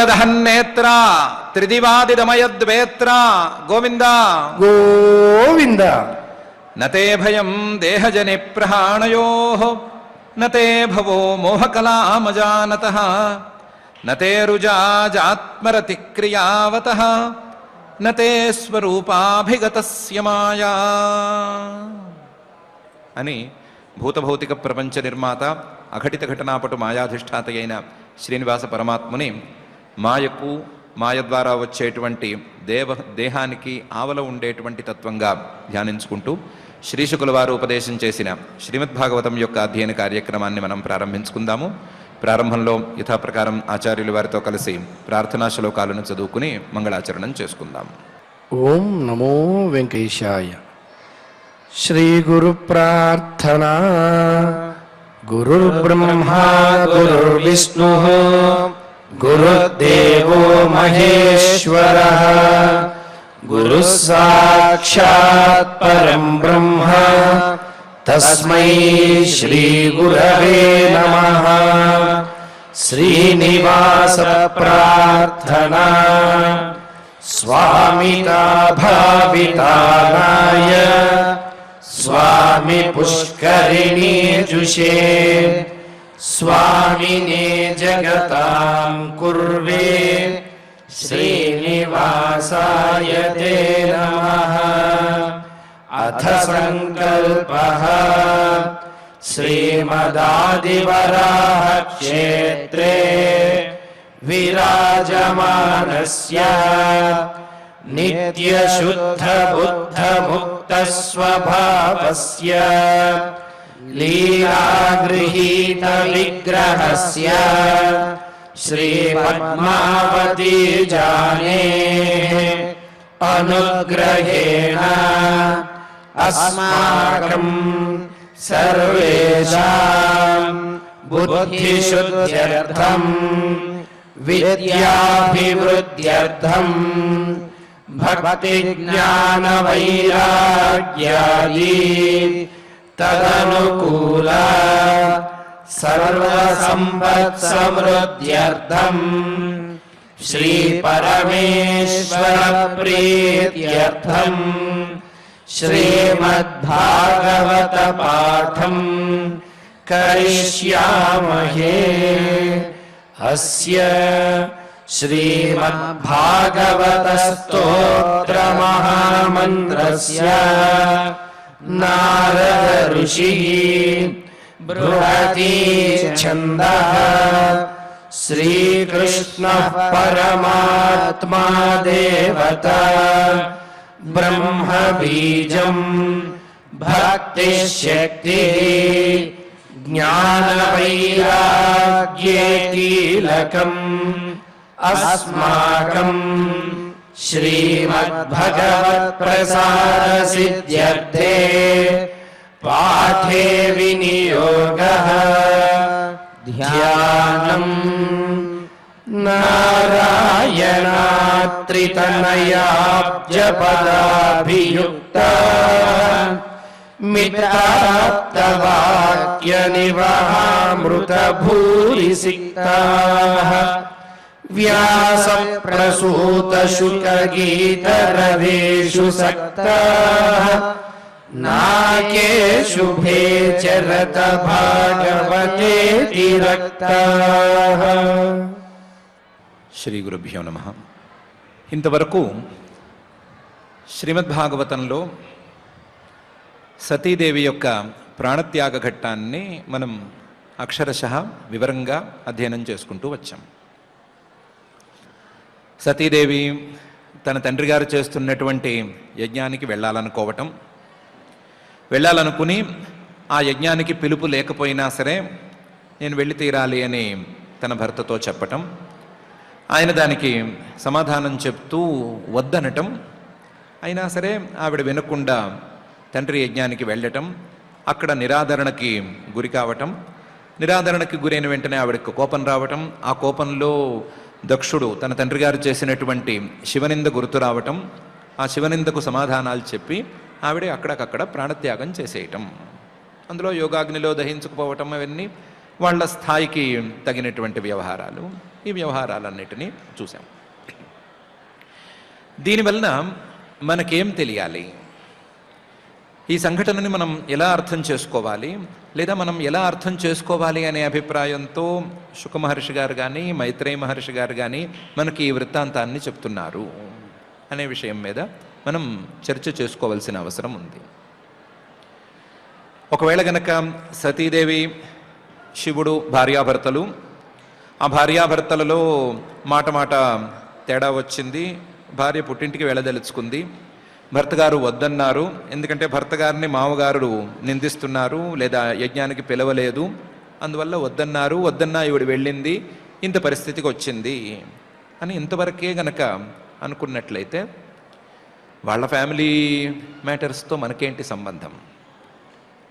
దహన్నేత్ర త్రిదివాదిదమయద్వేత్ర గోవింద గోవింద. నతే భయం దేహజని ప్రహాణయోః నతే భవో మోహకలామజానతః నతే రుజాజాత్మరతిక్రియావతః నతే స్వరూపాభిగతస్య మాయా అని భూతభౌతిక ప్రపంచ నిర్మాత అఘటిత ఘటనాపటు మాయాధిష్ఠాత అయిన శ్రీనివాస పరమాత్ముని మాయకు మాయ ద్వారా వచ్చేటువంటి దేహానికి ఆవల ఉండేటువంటి తత్వంగా ధ్యానించుకుంటూ శ్రీశుకుల వారు ఉపదేశం చేసిన శ్రీమద్భాగవతం యొక్క అధ్యయన కార్యక్రమాన్ని మనం ప్రారంభించుకుందాము. ప్రారంభంలో యథాప్రకారం ఆచార్యుల వారితో కలిసి ప్రార్థనా శ్లోకాలను చదువుకుని మంగళాచరణం చేసుకుందాం. ఓం నమో వెంకటేశాయ. శ్రీ గురు ప్రార్థనా. గురుర్బ్రహ్మా గురుర్విష్ణు గురుర్దేవో మహేశ్వరః గురుః సాక్షాత్ పరం బ్రహ్మ తస్మై శ్రీ గురవే నమః. శ్రీనివాస ప్రార్థనా. స్వామితా భావితానాయ స్వామి పుష్కరిణీ జుషే స్వామినే జగతాం కుర్వే శ్రీనివాసాయ తే నమః. అథ సంకల్పః శ్రీమదాదివరాహ క్షేత్రే విరాజమానస్య నిత్యశుద్ధ బుద్ధ ముక్త స్వభావస్య లీలాగృహీత విగ్రహస్య శ్రీ పద్మావతీ జానేః అనుగ్రహేణ అస్మాకం సర్వేషాం బుద్ధిశుద్ధ్యర్థం విద్యాభివృద్ధ్యర్థం భక్తి జ్ఞాన వైరాగ్యాది తదనుకూల సర్వ సంపత్ సమృద్ధ్యర్థం శ్రీ పరమేశ్వర ప్రీత్యర్థం శ్రీమద్భాగవత పాఠం కరిష్యామహే. అస్య శ్రీమద్భాగవత స్తోత్ర మహామంత్రస్య నారద ఋషిః బృహతి ఛందః శ్రీకృష్ణః పరమాత్మా దేవతా బ్రహ్మ బీజం భక్తి శక్తి జ్ఞాన వైరాగ్యే కీలకం అస్మాకం శ్రీమద్భగవత్ ప్రసాద సిద్ధ్యర్థే పాఠే వినియోగః. ధ్యానం నారాయణాత్రితనయాబ్జపదాభియుక్త మితాప్తవాక్య నివహామృత భూరిసిక్తాః వ్యాస ప్రసూత శుక గీత రవేషు సక్తాః నాకే శుభే చరత భాగవతే తిరక్తాః. శ్రీ గురుభ్యో నమః. ఇంతవరకు శ్రీమద్భాగవతంలో సతీదేవి యొక్క ప్రాణత్యాగ ఘట్టాన్ని మనం అక్షరశః వివరంగా అధ్యయనం చేసుకుంటూ వచ్చాం. సతీదేవి తన తండ్రి గారు చేస్తున్నటువంటి యజ్ఞానికి వెళ్ళాలనుకుని ఆ యజ్ఞానికి పిలుపు లేకపోయినా సరే నేను వెళ్ళి తీరాలి అని తన భర్తతో చెప్పటం, ఆయన దానికి సమాధానం చెప్తూ వద్దనటం, అయినా సరే ఆవిడ వినకుండా తండ్రి యజ్ఞానికి వెళ్ళటం, అక్కడ నిరాదరణకి గురి కావటం, నిరాదరణకి గురైన వెంటనే ఆవిడకి కోపం రావటం, ఆ కోపంలో దక్షుడు తన తండ్రి గారు చేసినటువంటి శివనింద గుర్తు రావటం, ఆ శివనిందకు సమాధానాలు చెప్పి ఆవిడే అక్కడకక్కడ ప్రాణత్యాగం చేసేయటం, అందులో యోగాగ్నిలో దహించుకుపోవటం, అవన్నీ వాళ్ళ స్థాయికి తగినటువంటి వ్యవహారాలు. ఈ వ్యవహారాలన్నిటినీ చూసాం. దీనివలన మనకేం తెలియాలి, ఈ సంఘటనని మనం ఎలా అర్థం చేసుకోవాలి, లేదా మనం ఎలా అర్థం చేసుకోవాలి అనే అభిప్రాయంతో శుక మహర్షి గారు కానీ మైత్రేయ మహర్షి గారు కానీ మనకి ఈ వృత్తాంతాన్ని చెప్తున్నారు అనే విషయం మీద మనం చర్చ చేసుకోవాల్సిన అవసరం ఉంది. ఒకవేళ గనక సతీదేవి శివుడు భార్యాభర్తలు, ఆ భార్యాభర్తలలో మాట తేడా వచ్చింది, భార్య పుట్టింటికి వెళ్ళదలుచుకుంది, భర్త గారు వద్దన్నారు, ఎందుకంటే భర్త గారిని మామగారు నిందిస్తున్నారు లేదా యజ్ఞానికి పిలవలేదు, అందువల్ల వద్దన్నా ఈవిడ వెళ్ళింది, ఇంత పరిస్థితికి వచ్చింది అని ఇంతవరకే గనక అనుకున్నట్లయితే వాళ్ళ ఫ్యామిలీ మ్యాటర్స్తో మనకేంటి సంబంధం?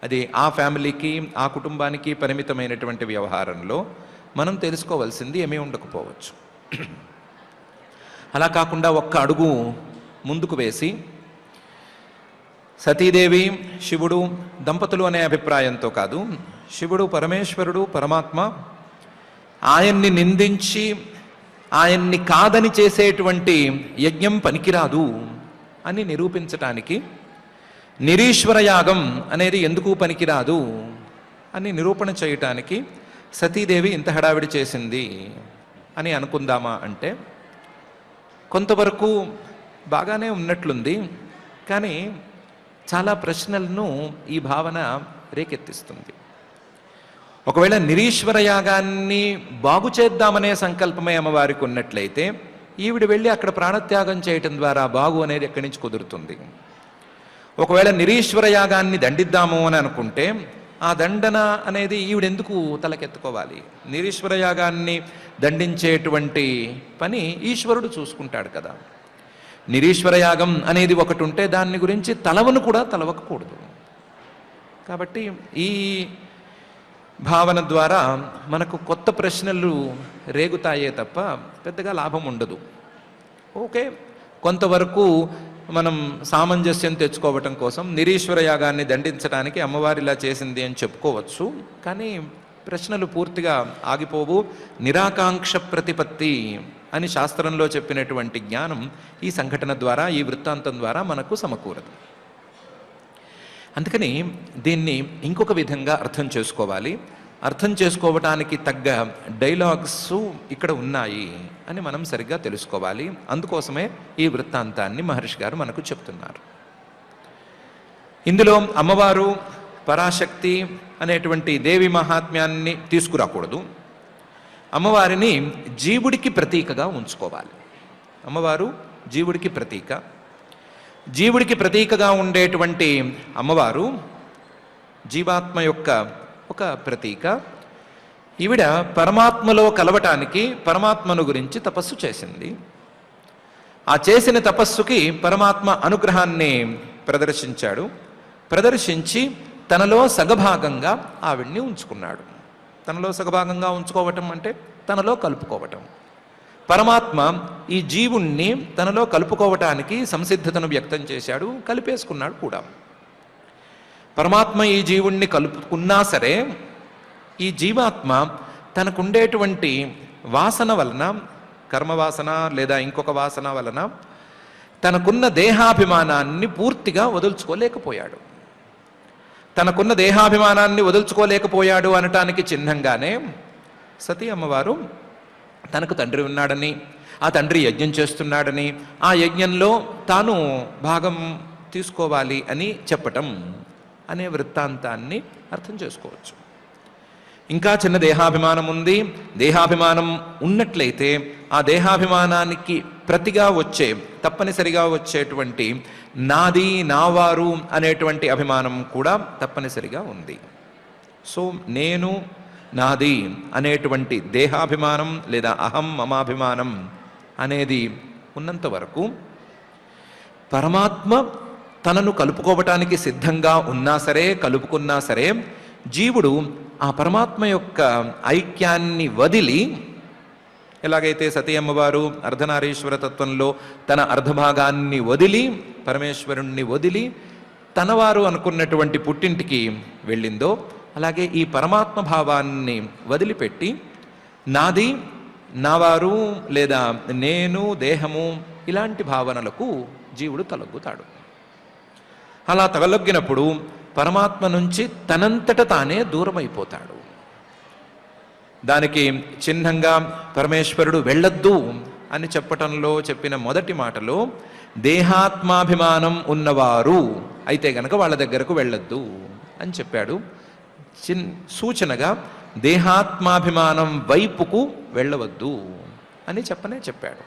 అది ఆ ఫ్యామిలీకి ఆ కుటుంబానికి పరిమితమైనటువంటి వ్యవహారంలో మనం తెలుసుకోవాల్సింది ఏమీ ఉండకపోవచ్చు. అలా కాకుండా ఒక్క అడుగు ముందుకు వేసి సతీదేవి శివుడు దంపతులు అనే అభిప్రాయంతో కాదు, శివుడు పరమేశ్వరుడు పరమాత్మ, ఆయన్ని నిందించి ఆయన్ని కాదని చేసేటువంటి యజ్ఞం పనికిరాదు అని నిరూపించటానికి, నిరీశ్వర యాగం అనేది ఎందుకు పనికిరాదు అని నిరూపణ చేయటానికి సతీదేవి ఇంత హడావిడి చేసింది అని అనుకుందామా అంటే కొంతవరకు బాగానే ఉన్నట్లుంది, కానీ చాలా ప్రశ్నలను ఈ భావన రేకెత్తిస్తుంది. ఒకవేళ నిరీశ్వర యాగాన్ని బాగు చేద్దామనే సంకల్పమే అమ్మవారికి ఉన్నట్లయితే ఈవిడ వెళ్ళి అక్కడ ప్రాణత్యాగం చేయటం ద్వారా బాగు అనేది ఎక్కడి నుంచి కుదురుతుంది? ఒకవేళ నిరీశ్వర యాగాన్ని దండిద్దాము అని అనుకుంటే ఆ దండన అనేది ఈవిడెందుకు తలకెత్తుకోవాలి? నిరీశ్వర యాగాన్ని దండించేటువంటి పని ఈశ్వరుడు చూసుకుంటాడు కదా. నిరీశ్వర యాగం అనేది ఒకటి ఉంటే దాన్ని గురించి తలవను కూడా తలవకూడదు. కాబట్టి ఈ భావన ద్వారా మనకు కొత్త ప్రశ్నలు రేగుతాయే తప్ప పెద్దగా లాభం ఉండదు. ఓకే, కొంతవరకు మనం సామంజస్యం తెచ్చుకోవటం కోసం నిరీశ్వర యాగాన్ని దండించడానికి అమ్మవారి ఇలా చేసింది అని చెప్పుకోవచ్చు, కానీ ప్రశ్నలు పూర్తిగా ఆగిపోవు. నిరాకాంక్ష ప్రతిపత్తి అని శాస్త్రంలో చెప్పినటువంటి జ్ఞానం ఈ సంఘటన ద్వారా, ఈ వృత్తాంతం ద్వారా మనకు సమకూరదు. అందుకని దీన్ని ఇంకొక విధంగా అర్థం చేసుకోవాలి. అర్థం చేసుకోవటానికి తగ్గ డైలాగ్స్ ఇక్కడ ఉన్నాయి అని మనం సరిగ్గా తెలుసుకోవాలి. అందుకోసమే ఈ వృత్తాంతాన్ని మహర్షి గారు మనకు చెప్తున్నారు. ఇందులో అమ్మవారు పరాశక్తి అనేటువంటి దేవి మహాత్మ్యాన్ని తీసుకురాకూడదు. అమ్మవారిని జీవుడికి ప్రతీకగా ఉంచుకోవాలి. అమ్మవారు జీవుడికి ప్రతీక. జీవుడికి ప్రతీకగా ఉండేటువంటి అమ్మవారు జీవాత్మ యొక్క ఒక ప్రతీక. ఈవిడ పరమాత్మలో కలవటానికి పరమాత్మను గురించి తపస్సు చేసింది. ఆ చేసిన తపస్సుకి పరమాత్మ అనుగ్రహాన్ని ప్రదర్శించాడు. ప్రదర్శించి తనలో సగభాగంగా ఆవిడ్ని ఉంచుకున్నాడు. తనలో సగభాగంగా ఉంచుకోవటం అంటే తనలో కలుపుకోవటం. పరమాత్మ ఈ జీవుణ్ణి తనలో కలుపుకోవటానికి సంసిద్ధతను వ్యక్తం చేశాడు, కలిపేసుకున్నాడు కూడా. పరమాత్మ ఈ జీవుణ్ణి కలుపుకున్నా సరే ఈ జీవాత్మ తనకుండేటువంటి వాసన వలన, కర్మవాసన లేదా ఇంకొక వాసన వలన తనకున్న దేహాభిమానాన్ని పూర్తిగా వదులుచుకోలేకపోయాడు. తనకున్న దేహాభిమానాన్ని వదులుచుకోలేకపోయాడు అనటానికి చిహ్నంగానే సతీ అమ్మవారు తనకు తండ్రి ఉన్నాడని, ఆ తండ్రి యజ్ఞం చేస్తున్నాడని, ఆ యజ్ఞంలో తాను భాగం తీసుకోవాలి అని చెప్పటం అనే వృత్తాంతాన్ని అర్థం చేసుకోవచ్చు. ఇంకా చిన్న దేహాభిమానం ఉంది. దేహాభిమానం ఉన్నట్లయితే ఆ దేహాభిమానానికి ప్రతిగా వచ్చే, తప్పనిసరిగా వచ్చేటువంటి నాది, నావారు అనేటువంటి అభిమానం కూడా తప్పనిసరిగా ఉంది. సో నేను, నాది అనేటువంటి దేహాభిమానం లేదా అహం మమాభిమానం అనేది ఉన్నంత వరకు పరమాత్మ తనను కలుపుకోవటానికి సిద్ధంగా ఉన్నా సరే, కలుపుకున్నా సరే, జీవుడు ఆ పరమాత్మ యొక్క ఐక్యాన్ని వదిలి, ఎలాగైతే సతీ అమ్మవారు అర్ధనారీశ్వర తత్వంలో తన అర్ధభాగాన్ని వదిలి, పరమేశ్వరుణ్ణి వదిలి తనవారు అనుకున్నటువంటి పుట్టింటికి వెళ్ళిందో, అలాగే ఈ పరమాత్మ భావాన్ని వదిలిపెట్టి నాది, నావారు లేదా నేను, దేహము ఇలాంటి భావనలకు జీవుడు తలొగ్గుతాడు. అలా తగలొగ్గినప్పుడు పరమాత్మ నుంచి తనంతట తానే దూరం అయిపోతాడు. దానికి చిహ్నంగా పరమేశ్వరుడు వెళ్ళొద్దు అని చెప్పటంలో చెప్పిన మొదటి మాటలో దేహాత్మాభిమానం ఉన్నవారు అయితే గనక వాళ్ళ దగ్గరకు వెళ్ళొద్దు అని చెప్పాడు. సూచనగా దేహాత్మాభిమానం వైపుకు వెళ్ళవద్దు అని చెప్పాడు.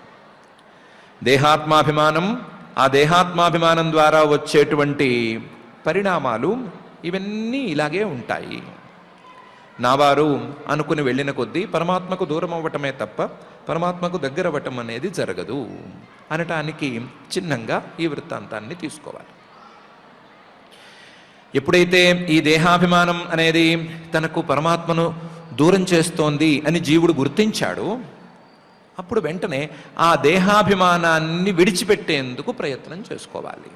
దేహాత్మాభిమానం, ఆ దేహాత్మాభిమానం ద్వారా వచ్చేటువంటి పరిణామాలు ఇవన్నీ ఇలాగే ఉంటాయి. నావారు అనుకుని వెళ్ళిన కొద్దీ పరమాత్మకు దూరం అవ్వటమే తప్ప పరమాత్మకు దగ్గర అవ్వటం అనేది జరగదు అనటానికి చిహ్నంగా ఈ వృత్తాంతాన్ని తీసుకోవాలి. ఎప్పుడైతే ఈ దేహాభిమానం అనేది తనకు పరమాత్మను దూరం చేస్తోంది అని జీవుడు గుర్తించాడో అప్పుడు వెంటనే ఆ దేహాభిమానాన్ని విడిచిపెట్టేందుకు ప్రయత్నం చేసుకోవాలి.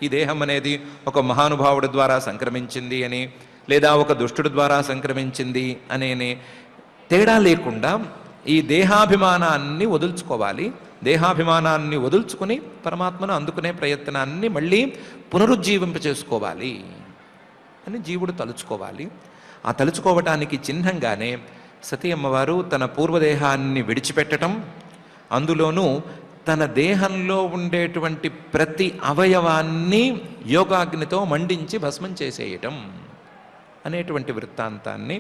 ఈ దేహం అనేది ఒక మహానుభావుడి ద్వారా సంక్రమించింది అని లేదా ఒక దుష్టుడి ద్వారా సంక్రమించింది అనే తేడా లేకుండా ఈ దేహాభిమానాన్ని వదుల్చుకోవాలి. దేహాభిమానాన్ని వదుల్చుకుని పరమాత్మను అందుకునే ప్రయత్నాన్ని మళ్ళీ పునరుజ్జీవింప చేసుకోవాలి అని జీవుడు తలుచుకోవాలి. ఆ తలుచుకోవటానికి చిహ్నంగానే సతీ అమ్మవారు తన పూర్వదేహాన్ని విడిచిపెట్టడం, అందులోనూ తన దేహంలో ఉండేటువంటి ప్రతి అవయవాన్ని యోగాగ్నితో మండించి భస్మం చేసేయటం అనేటువంటి వృత్తాంతాన్ని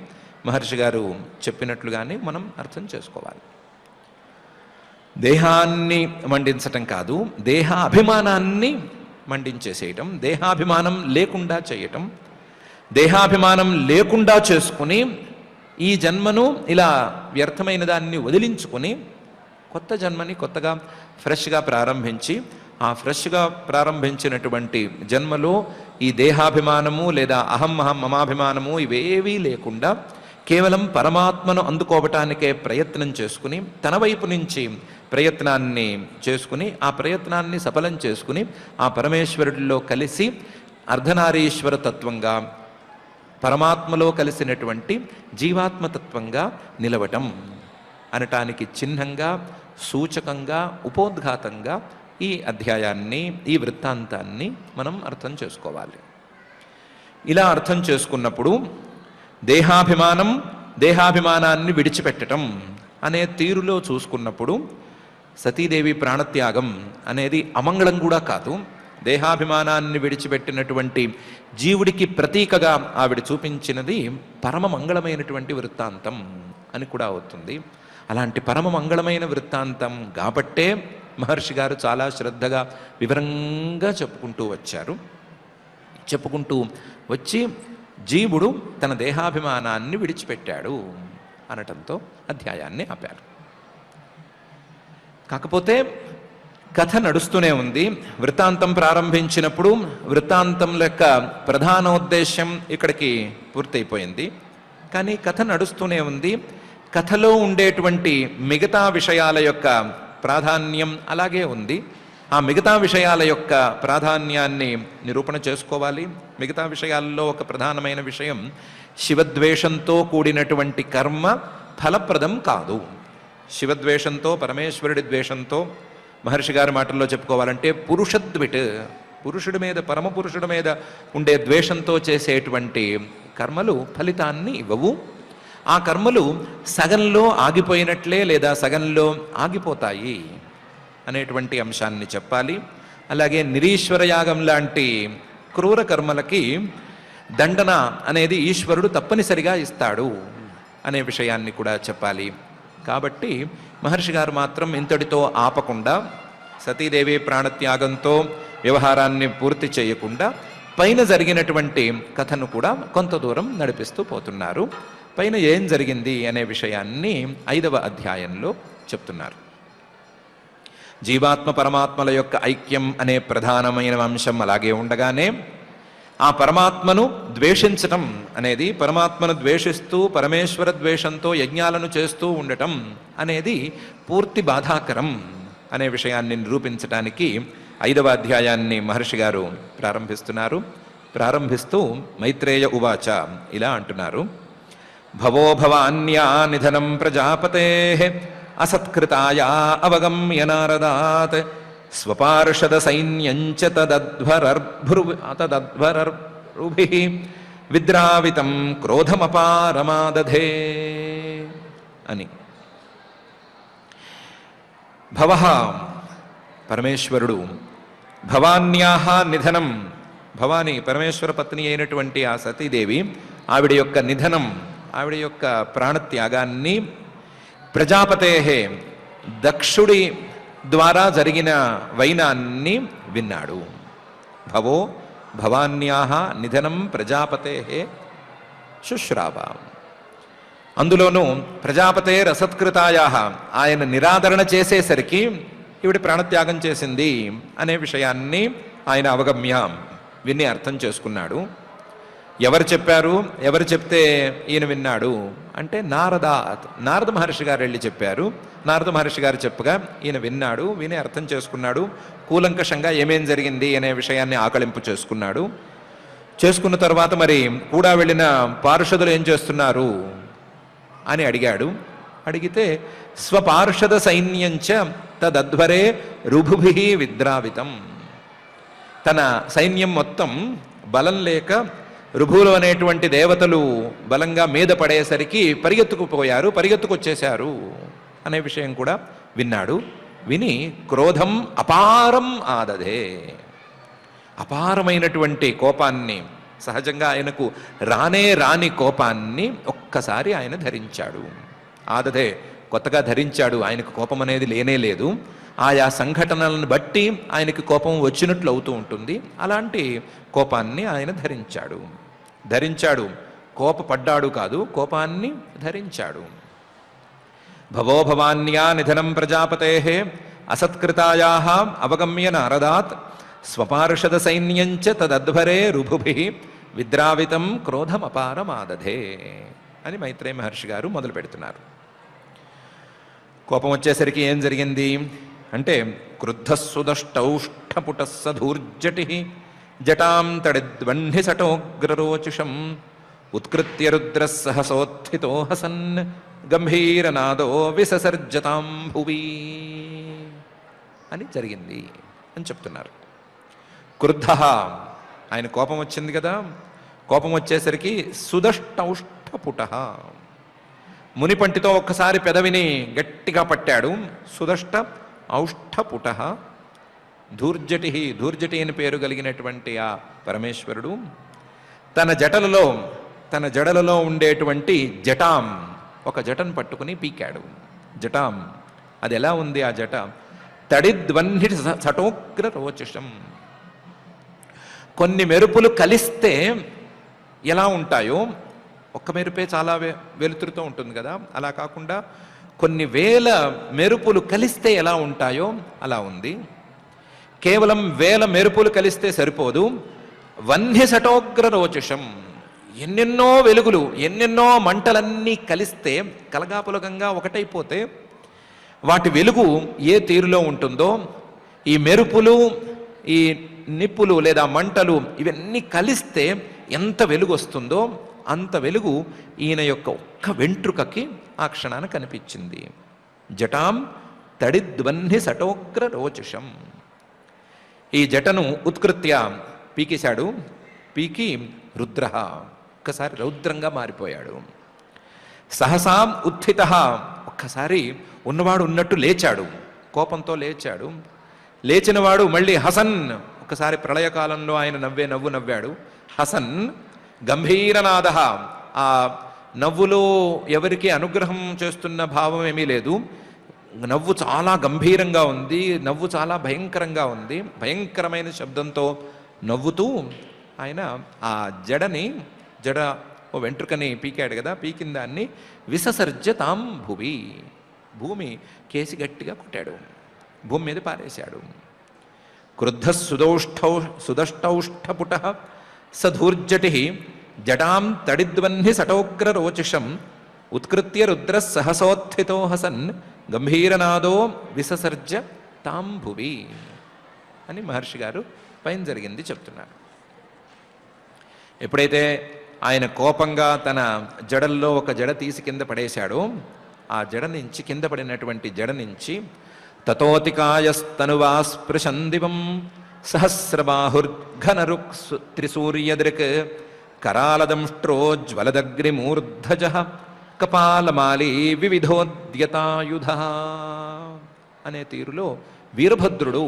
మహర్షి గారు చెప్పినట్లుగానే మనం అర్థం చేసుకోవాలి. దేహాన్ని మండించటం కాదు, దేహ అభిమానాన్ని మండించేసేయటం, దేహాభిమానం లేకుండా చేయటం, దేహాభిమానం లేకుండా చేసుకుని ఈ జన్మను ఇలా వ్యర్థమైన దాన్ని వదిలించుకొని కొత్త జన్మని కొత్తగా ఫ్రెష్గా ప్రారంభించి ఆ ఫ్రెష్గా ప్రారంభించినటువంటి జన్మలో ఈ దేహాభిమానము లేదా అహం అహం మమాభిమానము ఇవేవీ లేకుండా కేవలం పరమాత్మను అందుకోవటానికే ప్రయత్నం చేసుకుని తన వైపు నుంచి ప్రయత్నాన్ని చేసుకుని ఆ ప్రయత్నాన్ని సఫలం చేసుకుని ఆ పరమేశ్వరుడిలో కలిసి అర్ధనారీశ్వర తత్వంగా పరమాత్మలో కలిసినటువంటి జీవాత్మతత్వంగా నిలవటం అనటానికి చిహ్నంగా, సూచకంగా, ఉపోద్ఘాతంగా ఈ అధ్యాయాన్ని, ఈ వృత్తాంతాన్ని మనం అర్థం చేసుకోవాలి. ఇలా అర్థం చేసుకున్నప్పుడు దేహాభిమానం, దేహాభిమానాన్ని విడిచిపెట్టడం అనే తీరులో చూసుకున్నప్పుడు సతీదేవి ప్రాణత్యాగం అనేది అమంగళం కూడా కాదు. దేహాభిమానాన్ని విడిచిపెట్టినటువంటి జీవుడికి ప్రతీకగా ఆవిడ చూపించినది పరమ మంగళమైనటువంటి వృత్తాంతం అని కూడా అవుతుంది. అలాంటి పరమ మంగళమైన వృత్తాంతం కాబట్టే మహర్షి గారు చాలా శ్రద్ధగా వివరంగా చెప్పుకుంటూ వచ్చారు. చెప్పుకుంటూ వచ్చి జీవుడు తన దేహాభిమానాన్ని విడిచిపెట్టాడు అనటంతో అధ్యాయాన్ని ఆపారు. కాకపోతే కథ నడుస్తూనే ఉంది. వృత్తాంతం ప్రారంభించినప్పుడు వృత్తాంతం లెక్క ప్రధానోద్దేశ్యం ఇక్కడికి పూర్తయిపోయింది. కానీ కథ నడుస్తూనే ఉంది. కథలో ఉండేటువంటి మిగతా విషయాల యొక్క ప్రాధాన్యం అలాగే ఉంది. ఆ మిగతా విషయాల యొక్క ప్రాధాన్యాన్ని నిరూపణ చేసుకోవాలి. మిగతా విషయాల్లో ఒక ప్రధానమైన విషయం, శివద్వేషంతో కూడినటువంటి కర్మ ఫలప్రదం కాదు. శివద్వేషంతో, పరమేశ్వరుడి ద్వేషంతో, మహర్షి గారి మాటల్లో చెప్పుకోవాలంటే పురుషద్విట్, పురుషుడి మీద, పరమపురుషుడి మీద ఉండే ద్వేషంతో చేసేటువంటి కర్మలు ఫలితాన్ని ఇవ్వవు. ఆ కర్మలు సగంలో ఆగిపోయినట్లే లేదా సగంలో ఆగిపోతాయి అనేటువంటి అంశాన్ని చెప్పాలి. అలాగే నిరీశ్వర యాగం లాంటి క్రూర కర్మలకి దండన అనేది ఈశ్వరుడు తప్పనిసరిగా ఇస్తాడు అనే విషయాన్ని కూడా చెప్పాలి. కాబట్టి మహర్షి గారు మాత్రం ఇంతటితో ఆపకుండా సతీదేవి ప్రాణత్యాగంతో వ్యవహారాన్ని పూర్తి చేయకుండా పైన జరిగినటువంటి కథను కూడా కొంత దూరం నడిపిస్తూ పోతున్నారు. పైన ఏం జరిగింది అనే విషయాన్ని 5వ అధ్యాయంలో చెప్తున్నారు. జీవాత్మ పరమాత్మల యొక్క ఐక్యం అనే ప్రధానమైన అంశం అలాగే ఉండగానే ఆ పరమాత్మను ద్వేషించటం అనేది, పరమాత్మను ద్వేషిస్తూ పరమేశ్వర ద్వేషంతో యజ్ఞాలను చేస్తూ ఉండటం అనేది పూర్తి బాధాకరం అనే విషయాన్ని నిరూపించడానికి 5వ అధ్యాయాన్ని మహర్షి గారు ప్రారంభిస్తున్నారు. ప్రారంభిస్తూ మైత్రేయ ఉవాచ ఇలా అంటున్నారు. భవో భవాన్యా నిధనం ప్రజాపతే అసత్కృతాయా అవగమ్య నారదాత్ స్వపార్షద సైన్యంచ తదధ్వరర్భృభిః విద్రావితం క్రోధమపారమాదధే అని. భవః పరమేశ్వరుడు భవాన్యాహ నిధనం, భవాని పరమేశ్వర పత్ని అయినటువంటి ఆ సతీదేవి ఆవిడ యొక్క నిధనం, ఆవిడ యొక్క ప్రాణత్యాగాన్ని ప్రజాపతే దక్షుడి ద్వారా జరిగిన వైనాన్ని విన్నాడు. భవో భవాన్యాహ నిధనం ప్రజాపతే శుశ్రావ. అందులోనూ ప్రజాపతే రసత్కృతాయా, ఆయన నిరాదరణ చేసేసరికి ఈవిడ ప్రాణత్యాగం చేసింది అనే విషయాన్ని ఆయన అవగమ్య విని అర్థం చేసుకున్నాడు. ఎవరు చెప్పారు, ఎవరు చెప్తే ఈయన విన్నాడు అంటే నారద మహర్షి గారు వెళ్ళి చెప్పారు. నారద మహర్షి గారు చెప్పగా ఈయన విన్నాడు, విని అర్థం చేసుకున్నాడు. కూలంకషంగా ఏమేం జరిగింది అనే విషయాన్ని ఆకళింపు చేసుకున్నాడు. చేసుకున్న తర్వాత మరి కూడా వెళ్ళిన పార్షదులు ఏం చేస్తున్నారు అని అడిగాడు. అడిగితే స్వపార్షద సైన్యంచ తదధ్వరే రుభుభిః విద్రావితం, తన సైన్యం మొత్తం బలం లేక రుభులు అనేటువంటి దేవతలు బలంగా మీద పడేసరికి పరిగెత్తుకుపోయారు, పరిగెత్తుకొచ్చేశారు అనే విషయం కూడా విన్నాడు. విని క్రోధం అపారం ఆదధే, అపారమైనటువంటి కోపాన్ని, సహజంగా ఆయనకు రానే రాని కోపాన్ని ఒక్కసారి ఆయన ధరించాడు. ఆదధే కొత్తగా ధరించాడు, ఆయనకు కోపం అనేది లేనే లేదు. ఆయా సంఘటనలను బట్టి ఆయనకి కోపం వచ్చినట్లు అవుతూ ఉంటుంది. అలాంటి కోపాన్ని ఆయన ధరించాడు. కోపపడ్డాడు కాదు, కోపాన్ని ధరించాడు. భవో భవాన్యా నిధనం ప్రజాపతే అసత్కృతాయా అవగమ్య నారదాత్ స్వపార్షద సైన్యంచ తదధ్వరే రుభుభిః విద్రావితం క్రోధమపారమాదధే అని మైత్రేయ మహర్షి గారు మొదలు పెడుతున్నారు. కోపం వచ్చేసరికి ఏం జరిగింది అంటే క్రుద్ధస్సుదష్టౌష్ఠపుటః సధూర్జటిః జటాం తడిద్వహ్ని సటోగ్రరోచుషం ఉత్కృత్య రుద్రః సహసోత్థితో హసన్ గంభీరనాదో విససర్జతాం భువి అని జరిగింది అని చెప్తున్నారు. క్రుద్ధః, ఆయన కోపం వచ్చింది కదా, కోపం వచ్చేసరికి సుదష్టౌష్ఠపుటః, మునిపంటితో ఒక్కసారి పెదవిని గట్టిగా పట్టాడు. సుదష్ట ఔష్ఠపుటః ధూర్జటి, ధూర్జటి అని పేరు కలిగినటువంటి ఆ పరమేశ్వరుడు తన జడలలో ఉండేటువంటి జటాం, ఒక జటను పట్టుకుని పీకాడు. జటాం అది ఎలా ఉంది ఆ జట, తడిద్వహ్ని సటోగ్ర రోచషం, కొన్ని మెరుపులు కలిస్తే ఎలా ఉంటాయో, ఒక్క మెరుపే చాలా వెలుతురుతో ఉంటుంది కదా, అలా కాకుండా కొన్ని వేల మెరుపులు కలిస్తే ఎలా ఉంటాయో అలా ఉంది. కేవలం వేల మెరుపులు కలిస్తే సరిపోదు, వన్య సటోగ్ర రోచషం, ఎన్నెన్నో వెలుగులు, ఎన్నెన్నో మంటలన్నీ కలిస్తే కలగాపులగంగా ఒకటైపోతే వాటి వెలుగు ఏ తీరులో ఉంటుందో, ఈ మెరుపులు, ఈ నిప్పులు లేదా మంటలు ఇవన్నీ కలిస్తే ఎంత వెలుగు వస్తుందో అంత వెలుగు ఈయన యొక్క ఒక్క వెంట్రుకకి ఆ క్షణాన కనిపించింది. జటాం తడిద్వహ్ని సటోగ్ర రోచషం, ఈ జటను ఉత్కృత్య పీకేశాడు. పీకి రుద్ర, ఒక్కసారి రౌద్రంగా మారిపోయాడు. సహసాం ఉత్థిత, ఒక్కసారి ఉన్నవాడు ఉన్నట్టు లేచాడు, కోపంతో లేచాడు. లేచినవాడు మళ్ళీ హసన్, ఒకసారి ప్రళయకాలంలో ఆయన నవ్వు నవ్వాడు. హసన్ గంభీరనాద, ఆ నవ్వులో ఎవరికి అనుగ్రహం చేస్తున్న భావం ఏమీ లేదు. నవ్వు చాలా గంభీరంగా ఉంది, నవ్వు చాలా భయంకరంగా ఉంది. భయంకరమైన శబ్దంతో నవ్వుతూ ఆయన ఆ జడ ఓ వెంట్రుకని పీకాడు కదా, పీకిన దాన్ని విససర్జ తాం భువి, భూమి కేసి గట్టిగా కొట్టాడు, భూమి మీద పారేశాడు. క్రుద్ధ సుదష్టౌష్ఠపుటః సధూర్జటి జటాం తడిద్వహ్ని సటోగ్ర రోచషం ఉత్కృత్య రుద్ర సహసోత్థితో హసన్ గంభీరనాదో విససర్జ తాం భువి అని మహర్షి గారు పైన జరిగింది చెప్తున్నారు. ఎప్పుడైతే ఆయన కోపంగా తన జడల్లో ఒక జడ తీసి కింద పడేశాడో ఆ జడ నుంచి, కింద పడినటువంటి జడ నుంచి తతోతికాయస్తనువా స్పృశందివం సహస్రబాహుర్ఘనరుక్ త్రిసూర్యదృక్ కరాళదంష్ట్రోజ్వలదగ్నిమూర్ధజ కపాలమాలీ వివిధోద్యతాయుధ అనే తీరులో వీరభద్రుడు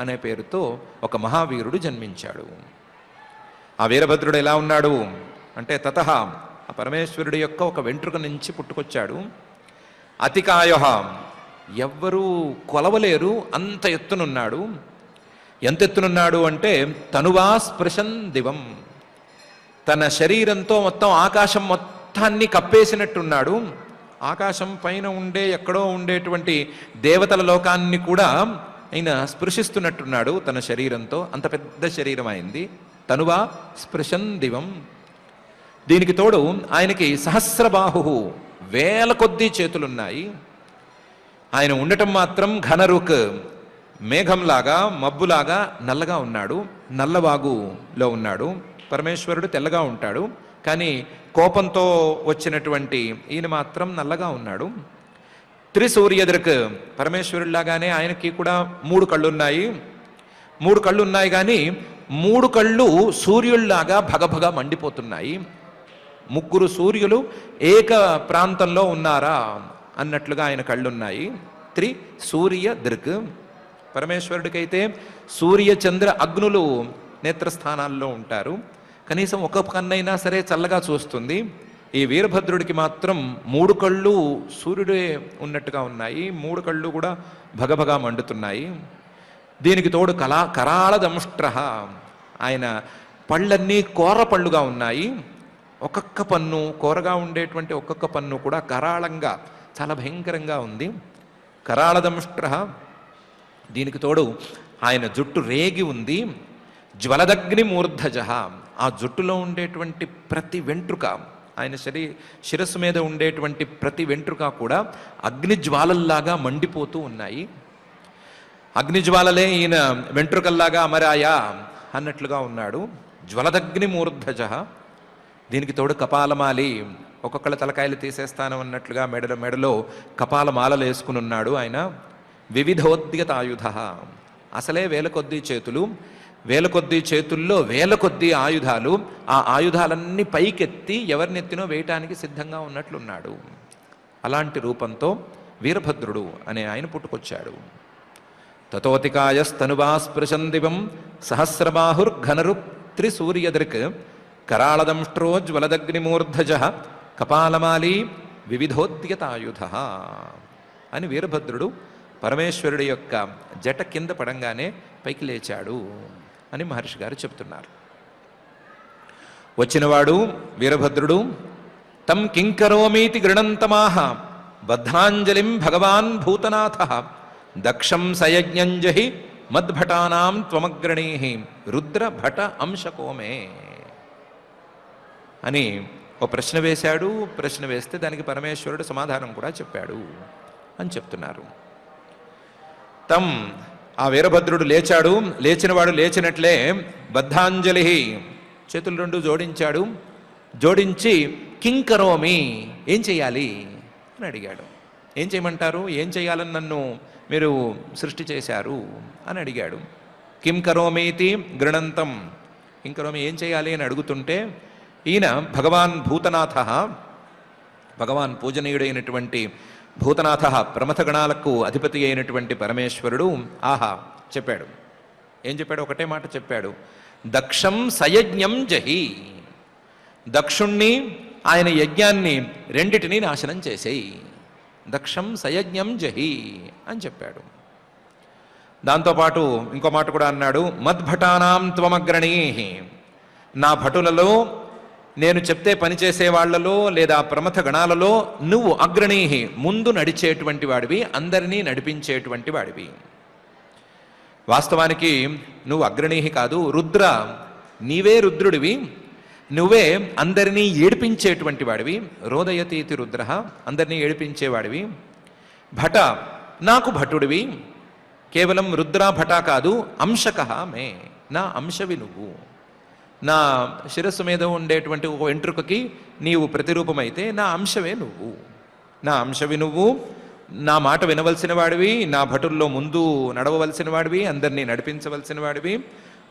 అనే పేరుతో ఒక మహావీరుడు జన్మించాడు. ఆ వీరభద్రుడు ఎలా ఉన్నాడు అంటే తతః ఆ పరమేశ్వరుడి యొక్క ఒక వెంట్రుక నుంచి పుట్టుకొచ్చాడు. అతికాయ, ఎవ్వరూ కొలవలేరు అంత ఎత్తునున్నాడు. ఎంత ఎత్తునున్నాడు అంటే తనువా స్పృశన్ దివం, తన శరీరంతో మొత్తం ఆకాశం మొత్తాన్ని కప్పేసినట్టున్నాడు. ఆకాశం పైన ఉండే ఎక్కడో ఉండేటువంటి దేవతల లోకాన్ని కూడా ఆయన స్పృశిస్తున్నట్టున్నాడు తన శరీరంతో. అంత పెద్ద శరీరం అయింది. తనువా స్పృశన్ దివం. దీనికి తోడు ఆయనకి సహస్రబాహు, వేల కొద్దీ చేతులున్నాయి. ఆయన ఉండటం మాత్రం ఘనరుక్, మేఘంలాగా మబ్బులాగా నల్లగా ఉన్నాడు. నల్లవాగులో ఉన్నాడు. పరమేశ్వరుడు తెల్లగా ఉంటాడు, కానీ కోపంతో వచ్చినటువంటి ఈయన మాత్రం నల్లగా ఉన్నాడు. త్రిసూర్యదృక్, పరమేశ్వరుడిలాగానే ఆయనకి కూడా 3 కళ్ళున్నాయి. 3 కళ్ళు ఉన్నాయి, కానీ 3 కళ్ళు సూర్యుల్లాగా భగభగ మండిపోతున్నాయి. 3 సూర్యులు ఏక ప్రాంతంలో ఉన్నారా అన్నట్లుగా ఆయన కళ్ళున్నాయి. త్రిసూర్య దృక్. పరమేశ్వరుడికైతే సూర్య చంద్ర అగ్నులు నేత్రస్థానాల్లో ఉంటారు. కనీసం ఒక కన్నైనా సరే చల్లగా చూస్తుంది. ఈ వీరభద్రుడికి మాత్రం 3 కళ్ళు సూర్యుడే ఉన్నట్టుగా ఉన్నాయి. 3 కళ్ళు కూడా భగభగా మండుతున్నాయి. దీనికి తోడు కరాళదంష్ట్ర, ఆయన పళ్ళన్నీ కోర పళ్ళుగా ఉన్నాయి. ఒక్కొక్క పన్ను, కోరగా ఉండేటువంటి ఒక్కొక్క పన్ను కూడా కరాళంగా చాలా భయంకరంగా ఉంది. కరాళదంష్ట్ర. దీనికి తోడు ఆయన జుట్టు రేగి ఉంది. జ్వలదగ్ని మూర్ధజ, ఆ జుట్టులో ఉండేటువంటి ప్రతి వెంట్రుక, ఆయన శిరస్సు మీద ఉండేటువంటి ప్రతి వెంట్రుక కూడా అగ్నిజ్వాలల్లాగా మండిపోతూ ఉన్నాయి. అగ్నిజ్వాలలే ఈయన వెంట్రుకల్లాగా అమరాయా అన్నట్లుగా ఉన్నాడు. జ్వలదగ్ని మూర్ధజ. దీనికి తోడు కపాలమాలి, ఒక్కొక్కళ్ళ తలకాయలు తీసేస్తాను అన్నట్లుగా మెడలో కపాలమాలలు వేసుకుని ఉన్నాడు ఆయన. వివిధోద్యతాయుధ, అసలే వేల కొద్దీ చేతులు, వేల కొద్దీ చేతుల్లో వేల కొద్దీ ఆయుధాలు. ఆ ఆయుధాలన్నీ పైకెత్తి ఎవరినెత్తినో వేయటానికి సిద్ధంగా ఉన్నట్లున్నాడు. అలాంటి రూపంతో వీరభద్రుడు అనే ఆయన పుట్టుకొచ్చాడు. తతోతికాయస్తనువా స్పృశన్ దివం సహస్రబాహుర్ఘనరు త్రిసూర్యదృక్ కరాళదంష్ట్రోజ్వలదగ్నిమూర్ధజ కపాలమాలి వివిధోద్యతాయుధ అని వీరభద్రుడు పరమేశ్వరుడి యొక్క జట కింద పడంగానే పైకి లేచాడు అని మహర్షి గారు చెప్తున్నారు. వచ్చినవాడు వీరభద్రుడు. తం కింకరోమీతి గృణంతమాహ బద్ధాంజలిం భగవాన్ భూతనాథ దక్షం సయజ్ఞంజహి మద్భటానాం త్వమగ్రణీ రుద్ర భట అంశకోమే అని ఓ ప్రశ్న వేశాడు. ప్రశ్న వేస్తే దానికి పరమేశ్వరుడు సమాధానం కూడా చెప్పాడు అని చెప్తున్నారు. తం, ఆ వీరభద్రుడు లేచాడు. లేచినవాడు లేచినట్లే బద్ధాంజలి, చేతులు 2 జోడించాడు. జోడించి కింకరోమి, ఏం చెయ్యాలి అని అడిగాడు. ఏం చేయమంటారు, ఏం చేయాలని నన్ను మీరు సృష్టి చేశారు అని అడిగాడు. కిం కరోమీతి గృణంతం, కిం కరోమి, ఏం చేయాలి అని అడుగుతుంటే ఈయన భగవాన్ భూతనాథ, భగవాన్ పూజనీయుడైనటువంటి భూతనాథ, ప్రమథగణాలకు అధిపతి అయినటువంటి పరమేశ్వరుడు ఆహా చెప్పాడు. ఏం చెప్పాడు? ఒకటే మాట చెప్పాడు. దక్షం సయజ్ఞం జహి, దక్షుణ్ణి ఆయన యజ్ఞాన్ని 2 నాశనం చేసేయి. దక్షం సయజ్ఞం జహి అని చెప్పాడు. దాంతోపాటు ఇంకో మాట కూడా అన్నాడు. మద్భటానాం త్వమగ్రణీ, నా భటులలో, నేను చెప్తే పనిచేసే వాళ్లలో లేదా ప్రమథ గణాలలో నువ్వు అగ్రణీహి, ముందు నడిచేటువంటి వాడివి, అందరినీ నడిపించేటువంటి వాడివి. వాస్తవానికి నువ్వు అగ్రణీహి కాదు, రుద్ర, నీవే రుద్రుడివి, నువ్వే అందరినీ ఏడిపించేటువంటి వాడివి. రోదయతీతి రుద్ర, అందరినీ ఏడిపించేవాడివి. భట, నాకు భటుడివి, కేవలం రుద్ర భట కాదు, అంశక మే, నా అంశవి నువ్వు. నా శిరస్సు మీద ఉండేటువంటి ఒక వెంట్రుకకి నీవు ప్రతిరూపమైతే నా అంశవే నువ్వు నా అంశవి నువ్వు, నా మాట వినవలసిన వాడివి, నా భటుల్లో ముందు నడవవలసిన వాడివి, అందరినీ నడిపించవలసిన వాడివి.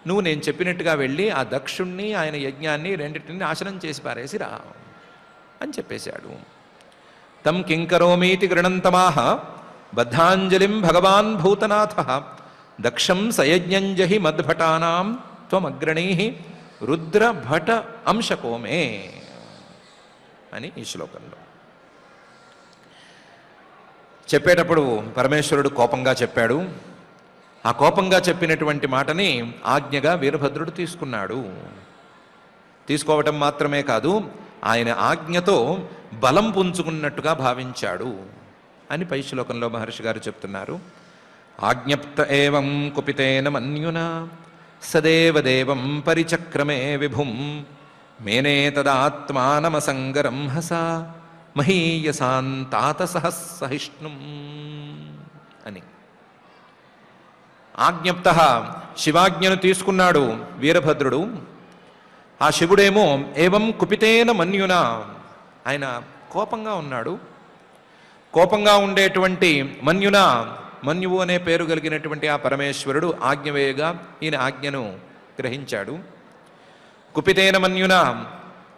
నువ్వు నేను చెప్పినట్టుగా వెళ్ళి ఆ దక్షుణ్ణి ఆయన యజ్ఞాన్ని రెండింటిని నాశనం చేసి పారేసిరా అని చెప్పేశాడు. తం కింకరోమీతి గృణంతమాహ బద్ధాంజలిం భగవాన్ భూతనాథ దక్షం సయజ్ఞంజహి మద్భటానాం త్వమగ్రణీ రుద్రభట అంశకోమే అని ఈ శ్లోకంలో చెప్పేటప్పుడు పరమేశ్వరుడు కోపంగా చెప్పాడు. ఆ కోపంగా చెప్పినటువంటి మాటని ఆజ్ఞగా వీరభద్రుడు తీసుకున్నాడు. తీసుకోవటం మాత్రమే కాదు, ఆయన ఆజ్ఞతో బలం పుంజుకున్నట్టుగా భావించాడు అని పై శ్లోకంలో మహర్షి గారు చెప్తున్నారు. ఆజ్ఞప్త ఏవం కుపితేన మన్యునా సదేవదేవం పరిచక్రమే విభుం మేనే తదాత్మానమసంగరం హసా మహీయసాంతాత సహిష్ణుం అని. ఆజ్ఞప్త శివాజ్ఞను తీసుకున్నాడు వీరభద్రుడు. ఆ శివుడేమో ఏవం కుపితేన మన్యున, ఆయన కోపంగా ఉన్నాడు. కోపంగా ఉండేటువంటి మన్యున, మన్యువు అనే పేరు కలిగినటువంటి ఆ పరమేశ్వరుడు ఆజ్ఞవేయగా ఈయన ఆజ్ఞను గ్రహించాడు. కుపితేన మన్యున,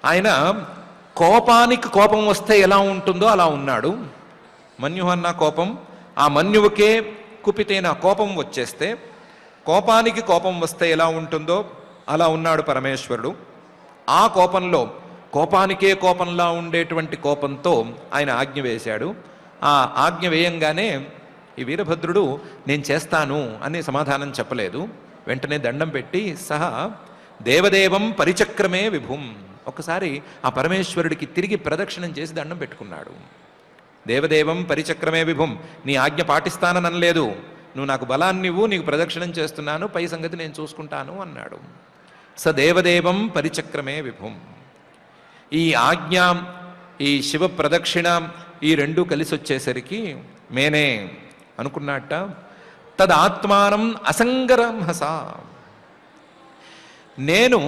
ఆయన కోపానికి కోపం వస్తే ఎలా ఉంటుందో అలా ఉన్నాడు. మన్యు అన్న కోపం, ఆ మన్యువుకే కుపితేన కోపం వచ్చేస్తే, కోపానికి కోపం వస్తే ఎలా ఉంటుందో అలా ఉన్నాడు పరమేశ్వరుడు. ఆ కోపంలో, కోపానికే కోపంలా ఉండేటువంటి కోపంతో ఆయన ఆజ్ఞ వేశాడు. ఆ ఆజ్ఞ వేయంగానే ఈ వీరభద్రుడు నేను చేస్తాను అని సమాధానం చెప్పలేదు. వెంటనే దండం పెట్టి సహా దేవదేవం పరిచక్రమే విభుం, ఒకసారి ఆ పరమేశ్వరుడికి తిరిగి ప్రదక్షిణం చేసి దండం పెట్టుకున్నాడు. దేవదేవం పరిచక్రమే విభుం, నీ ఆజ్ఞ పాటిస్తానని అనలేదు, నువ్వు నాకు బలాన్ని ఇవ్వు, నీకు ప్రదక్షిణం చేస్తున్నాను, పై సంగతి నేను చూసుకుంటాను అన్నాడు. స దేవదేవం పరిచక్రమే విభుం. ఈ ఆజ్ఞ, ఈ శివ ప్రదక్షిణ, ఈ రెండు కలిసి వచ్చేసరికి మేనే అనుకున్నట్ట తదాత్మానం అసంగరం హస, నేను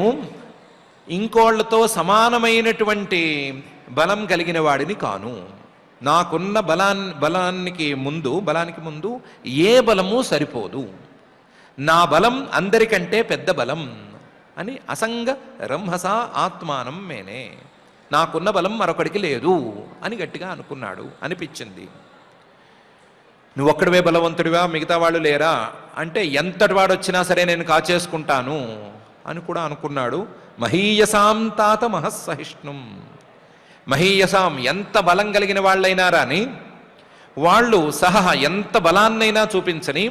ఇంకోళ్లతో సమానమైనటువంటి బలం కలిగిన వాడిని కాను. నాకున్న బలానికి ముందు ఏ బలము సరిపోదు. నా బలం అందరికంటే పెద్ద బలం అని అసంగ రంహస ఆత్మానం మేనే, నాకున్న బలం మరొకడికి లేదు అని గట్టిగా అనుకున్నాడు, అనిపించింది. నువ్వు ఒక్కడివే బలవంతుడివా, మిగతా వాళ్ళు లేరా అంటే ఎంతటి వాడు వచ్చినా సరే నేను కాచేసుకుంటాను అని కూడా అనుకున్నాడు. మహీయసాం తాత మహస్సహిష్ణుం, మహీయసాం ఎంత బలం కలిగిన వాళ్ళైనా రాని, వాళ్ళు సహా ఎంత బలాన్నైనా చూపించని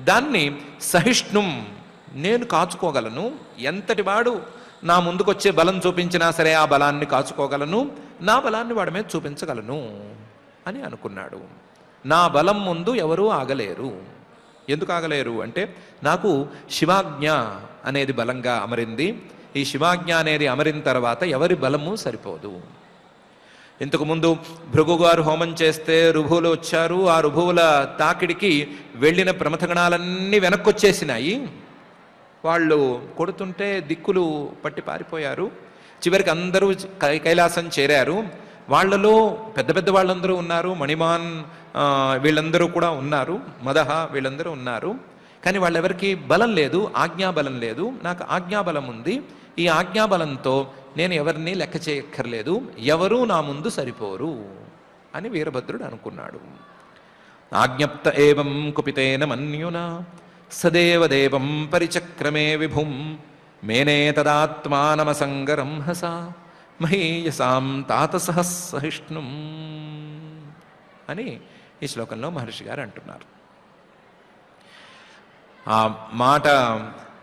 దాన్ని సహిష్ణుం నేను కాచుకోగలను, ఎంతటి వాడు నా ముందుకొచ్చే బలం చూపించినా సరే ఆ బలాన్ని కాచుకోగలను, నా బలాన్ని వాడి మీద చూపించగలను అని అనుకున్నాడు. నా బలం ముందు ఎవరూ ఆగలేరు. ఎందుకు ఆగలేరు అంటే నాకు శివాజ్ఞ అనేది బలంగా అమరింది. ఈ శివాజ్ఞ అనేది అమరిన తర్వాత ఎవరి బలము సరిపోదు. ఇంతకుముందు భృగుగారు హోమం చేస్తే రుభువులు వచ్చారు. ఆ రుభువుల తాకిడికి వెళ్ళిన ప్రమథగణాలన్నీ వెనక్కొచ్చేసినాయి. వాళ్ళు కొడుతుంటే దిక్కులు పట్టి పారిపోయారు. చివరికి అందరూ కైలాసం చేరారు. వాళ్ళలో పెద్ద పెద్ద వాళ్ళందరూ ఉన్నారు, మణిమాన్ వీళ్ళందరూ కూడా ఉన్నారు, మదహ వీళ్ళందరూ ఉన్నారు. కానీ వాళ్ళెవరికి బలం లేదు, ఆజ్ఞాబలం లేదు. నాకు ఆజ్ఞాబలం ఉంది. ఈ ఆజ్ఞాబలంతో నేను ఎవరిని లెక్క చేయక్కర్లేదు, ఎవరూ నా ముందు సరిపోరు అని వీరభద్రుడు అనుకున్నాడు. ఆజ్ఞప్త ఏవం కుపితేన మన్యునా సదేవదేవం పరిచక్రమే విభుం మేనే తదాత్మానమసంగరం హసా మహీయసాం తాత సహిష్ణుం అని ఈ శ్లోకంలో మహర్షి గారు అంటున్నారు. ఆ మాట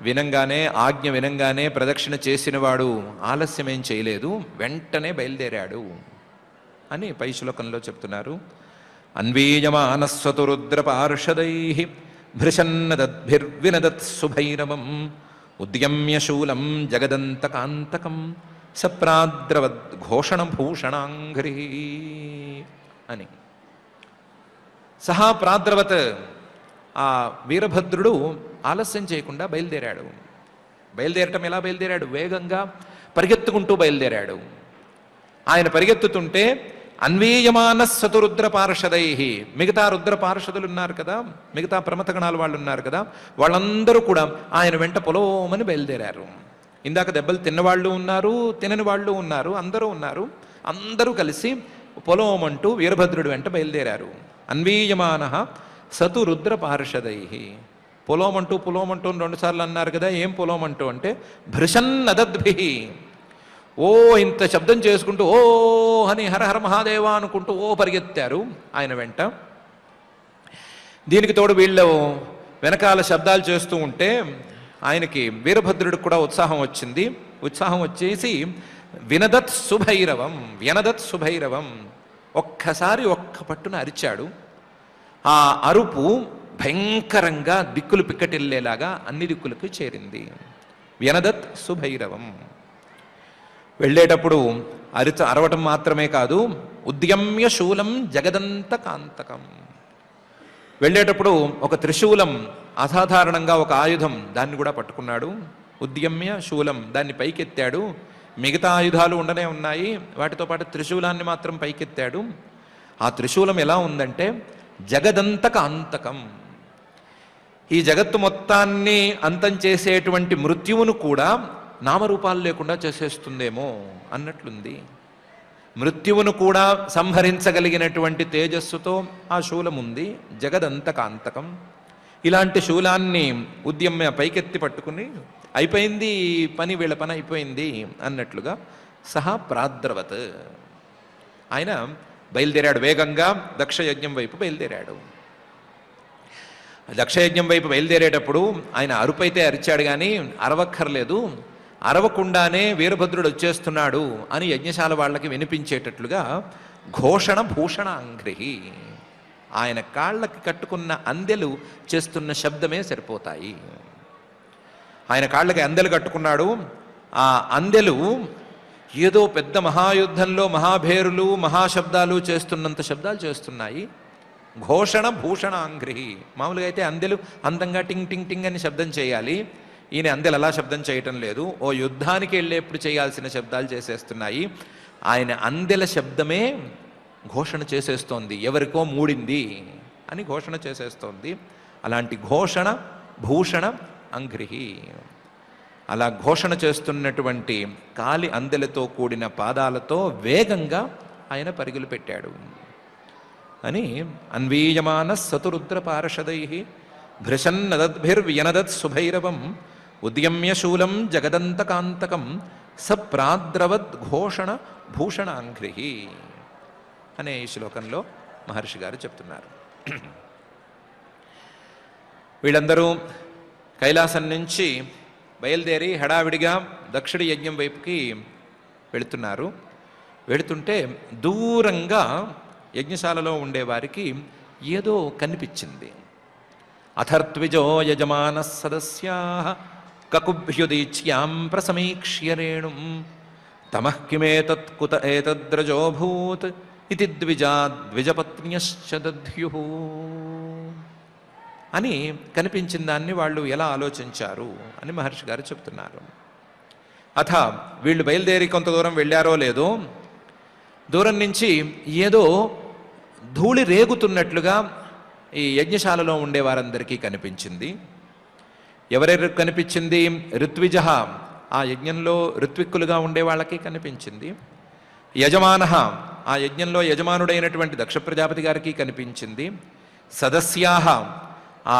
వినంగానే, ఆజ్ఞ వినంగానే ప్రదక్షిణ చేసినవాడు ఆలస్యమేం చేయలేదు, వెంటనే బయలుదేరాడు అని పై శ్లోకంలో చెప్తున్నారు. అన్వీయమానస్వతు రుద్రపార్షదై భృశన్నదద్భిర్వినదత్ సుభైరవం ఉద్యమ్య శూలం జగదంతకాంతకం సప్రాద్రవద్ఘోషణభూషణాంఘ్రీ అని. సహా ప్రాద్రవత్, ఆ వీరభద్రుడు ఆలస్యం చేయకుండా బయలుదేరాడు. బయలుదేరటం ఎలా బయలుదేరాడు? వేగంగా పరిగెత్తుకుంటూ బయలుదేరాడు. ఆయన పరిగెత్తుతుంటే అన్వీయమాన సతురుద్ర పార్షదై, మిగతా రుద్ర పార్షదులు ఉన్నారు కదా, మిగతా ప్రమథగణాలు వాళ్ళు ఉన్నారు కదా, వాళ్ళందరూ కూడా ఆయన వెంట పొలోమని బయలుదేరారు. ఇందాక దెబ్బలు తిన్నవాళ్ళు ఉన్నారు, తినని వాళ్ళు ఉన్నారు, అందరూ ఉన్నారు. అందరూ కలిసి పొలోమంటూ వీరభద్రుడి వెంట బయలుదేరారు. అన్వీయమాన సతు రుద్ర పార్షదై. పొలోమంటూ పొలోమంటూ 2 సార్లు అన్నారు కదా. ఏం పొలోమంటూ అంటే భృషన్నదద్భి. ఓ ఇంత శబ్దం చేసుకుంటూ ఓ అని హరహర మహాదేవ అనుకుంటూ ఓ పరిగెత్తారు ఆయన వెంట. దీనికి తోడు వీళ్ళు వెనకాల శబ్దాలు చేస్తూ ఉంటే ఆయనకి వీరభద్రుడికి కూడా ఉత్సాహం వచ్చింది. ఉత్సాహం వచ్చేసి వినదత్ సుభైరవం, వినదత్ సుభైరవం, ఒక్కసారి ఒక్క పట్టున అరిచాడు. ఆ అరుపు భయంకరంగా దిక్కులు పిక్కటిల్లేలాగా అన్ని దిక్కులకు చేరింది. వినదత్ సుభైరవం. వెళ్ళేటప్పుడు అరవటం మాత్రమే కాదు, ఉద్యమ్య శూలం జగదంత కాంతకం. వెళ్ళేటప్పుడు ఒక త్రిశూలం, అసాధారణంగా ఒక ఆయుధం, దాన్ని కూడా పట్టుకున్నాడు. ఉద్యమ్య శూలం, దాన్ని పైకెత్తాడు. మిగతా ఆయుధాలు ఉండనే ఉన్నాయి, వాటితో పాటు త్రిశూలాన్ని మాత్రం పైకెత్తాడు. ఆ త్రిశూలం ఎలా ఉందంటే జగదంతక అంతకం. ఈ జగత్తు మొత్తాన్ని అంతం చేసేటువంటి మృత్యువును కూడా నామరూపాలు లేకుండా చేసేస్తుందేమో అన్నట్లుంది. మృత్యువును కూడా సంహరించగలిగినటువంటి తేజస్సుతో ఆ శూలం ఉంది. జగదంతకాంతకం. ఇలాంటి శూలాన్ని ఉద్యమ్య పైకెత్తి పట్టుకుని అయిపోయింది పని, వీళ్ళ పని అయిపోయింది అన్నట్లుగా సహా ప్రాద్రవత్ ఆయన బయలుదేరాడు. వేగంగా దక్షయజ్ఞం వైపు బయలుదేరాడు. దక్షయజ్ఞం వైపు బయలుదేరేటప్పుడు ఆయన అరుపైతే అరిచాడు కానీ అరవక్కర్లేదు. అరవకుండానే వీరభద్రుడు వచ్చేస్తున్నాడు అని యజ్ఞశాల వాళ్ళకి వినిపించేటట్లుగా ఘోషణ భూషణ అంగ్రిహి, ఆయన కాళ్ళకి కట్టుకున్న అందెలు చేస్తున్న శబ్దమే సరిపోతాయి. ఆయన కాళ్ళకి అందెలు కట్టుకున్నాడు. ఆ అందెలు ఏదో పెద్ద మహాయుద్ధంలో మహాభేరులు మహాశబ్దాలు చేస్తున్నంత శబ్దాలు చేస్తున్నాయి. ఘోషణ భూషణ అంగ్రిహి. మామూలుగా అయితే అందెలు అందంగా టింగ్ టింగ్ టింగ్ అని శబ్దం చేయాలి. ఈయన అందెలు అలా శబ్దం చేయటం లేదు. ఓ యుద్ధానికి వెళ్ళేప్పుడు చేయాల్సిన శబ్దాలు చేసేస్తున్నాయి. ఆయన అందెల శబ్దమే ఘోషణ చేసేస్తోంది, ఎవరికో మూడింది అని ఘోషణ చేసేస్తోంది. అలాంటి ఘోషణ భూషణ అంగ్రిహి. అలా ఘోషణ చేస్తున్నటువంటి కాలి అందెలతో కూడిన పాదాలతో వేగంగా ఆయన పరుగులు పెట్టాడు అని అన్వీయమాన సతురుద్ర పార్షదై భృశన్నదద్భిర్వ్యనదత్ సుభైరవం ఉద్యమ్య శూలం జగదంతకాంతకం సప్రాద్రవద్ ఘోషణ భూషణ అంగ్రిహి అనే ఈ శ్లోకంలో మహర్షి గారు చెప్తున్నారు. వీళ్ళందరూ కైలాసం నుంచి బయలుదేరి హడావిడిగా దక్షిణ యజ్ఞం వైపుకి వెళుతున్నారు. వెళుతుంటే దూరంగా యజ్ఞశాలలో ఉండేవారికి ఏదో కనిపించింది. అథర్త్విజో యజమాన సదస్యా కకుభ్యుదీచ్యాం ప్రసమీక్ష్య రేణుం తమః కిమేతత్ కుత ఏతద్రజోభూత్ ఇది ద్విజపత్న్యశ్చ దధ్యుః అని కనిపించిన దాన్ని వాళ్ళు ఎలా ఆలోచించారు అని మహర్షి గారు చెప్తున్నారు. అథ వీళ్ళు బయలుదేరి కొంత దూరం వెళ్ళారో లేదో, దూరం నుంచి ఏదో ధూళి రేగుతున్నట్లుగా ఈ యజ్ఞశాలలో ఉండేవారందరికీ కనిపించింది. ఎవరెవరికి కనిపించింది? ఋత్విజ, ఆ యజ్ఞంలో ఋత్విక్కులుగా ఉండే వాళ్ళకి కనిపించింది. యజమాన, ఆ యజ్ఞంలో యజమానుడైనటువంటి దక్ష ప్రజాపతి గారికి కనిపించింది. సదస్యాహ, ఆ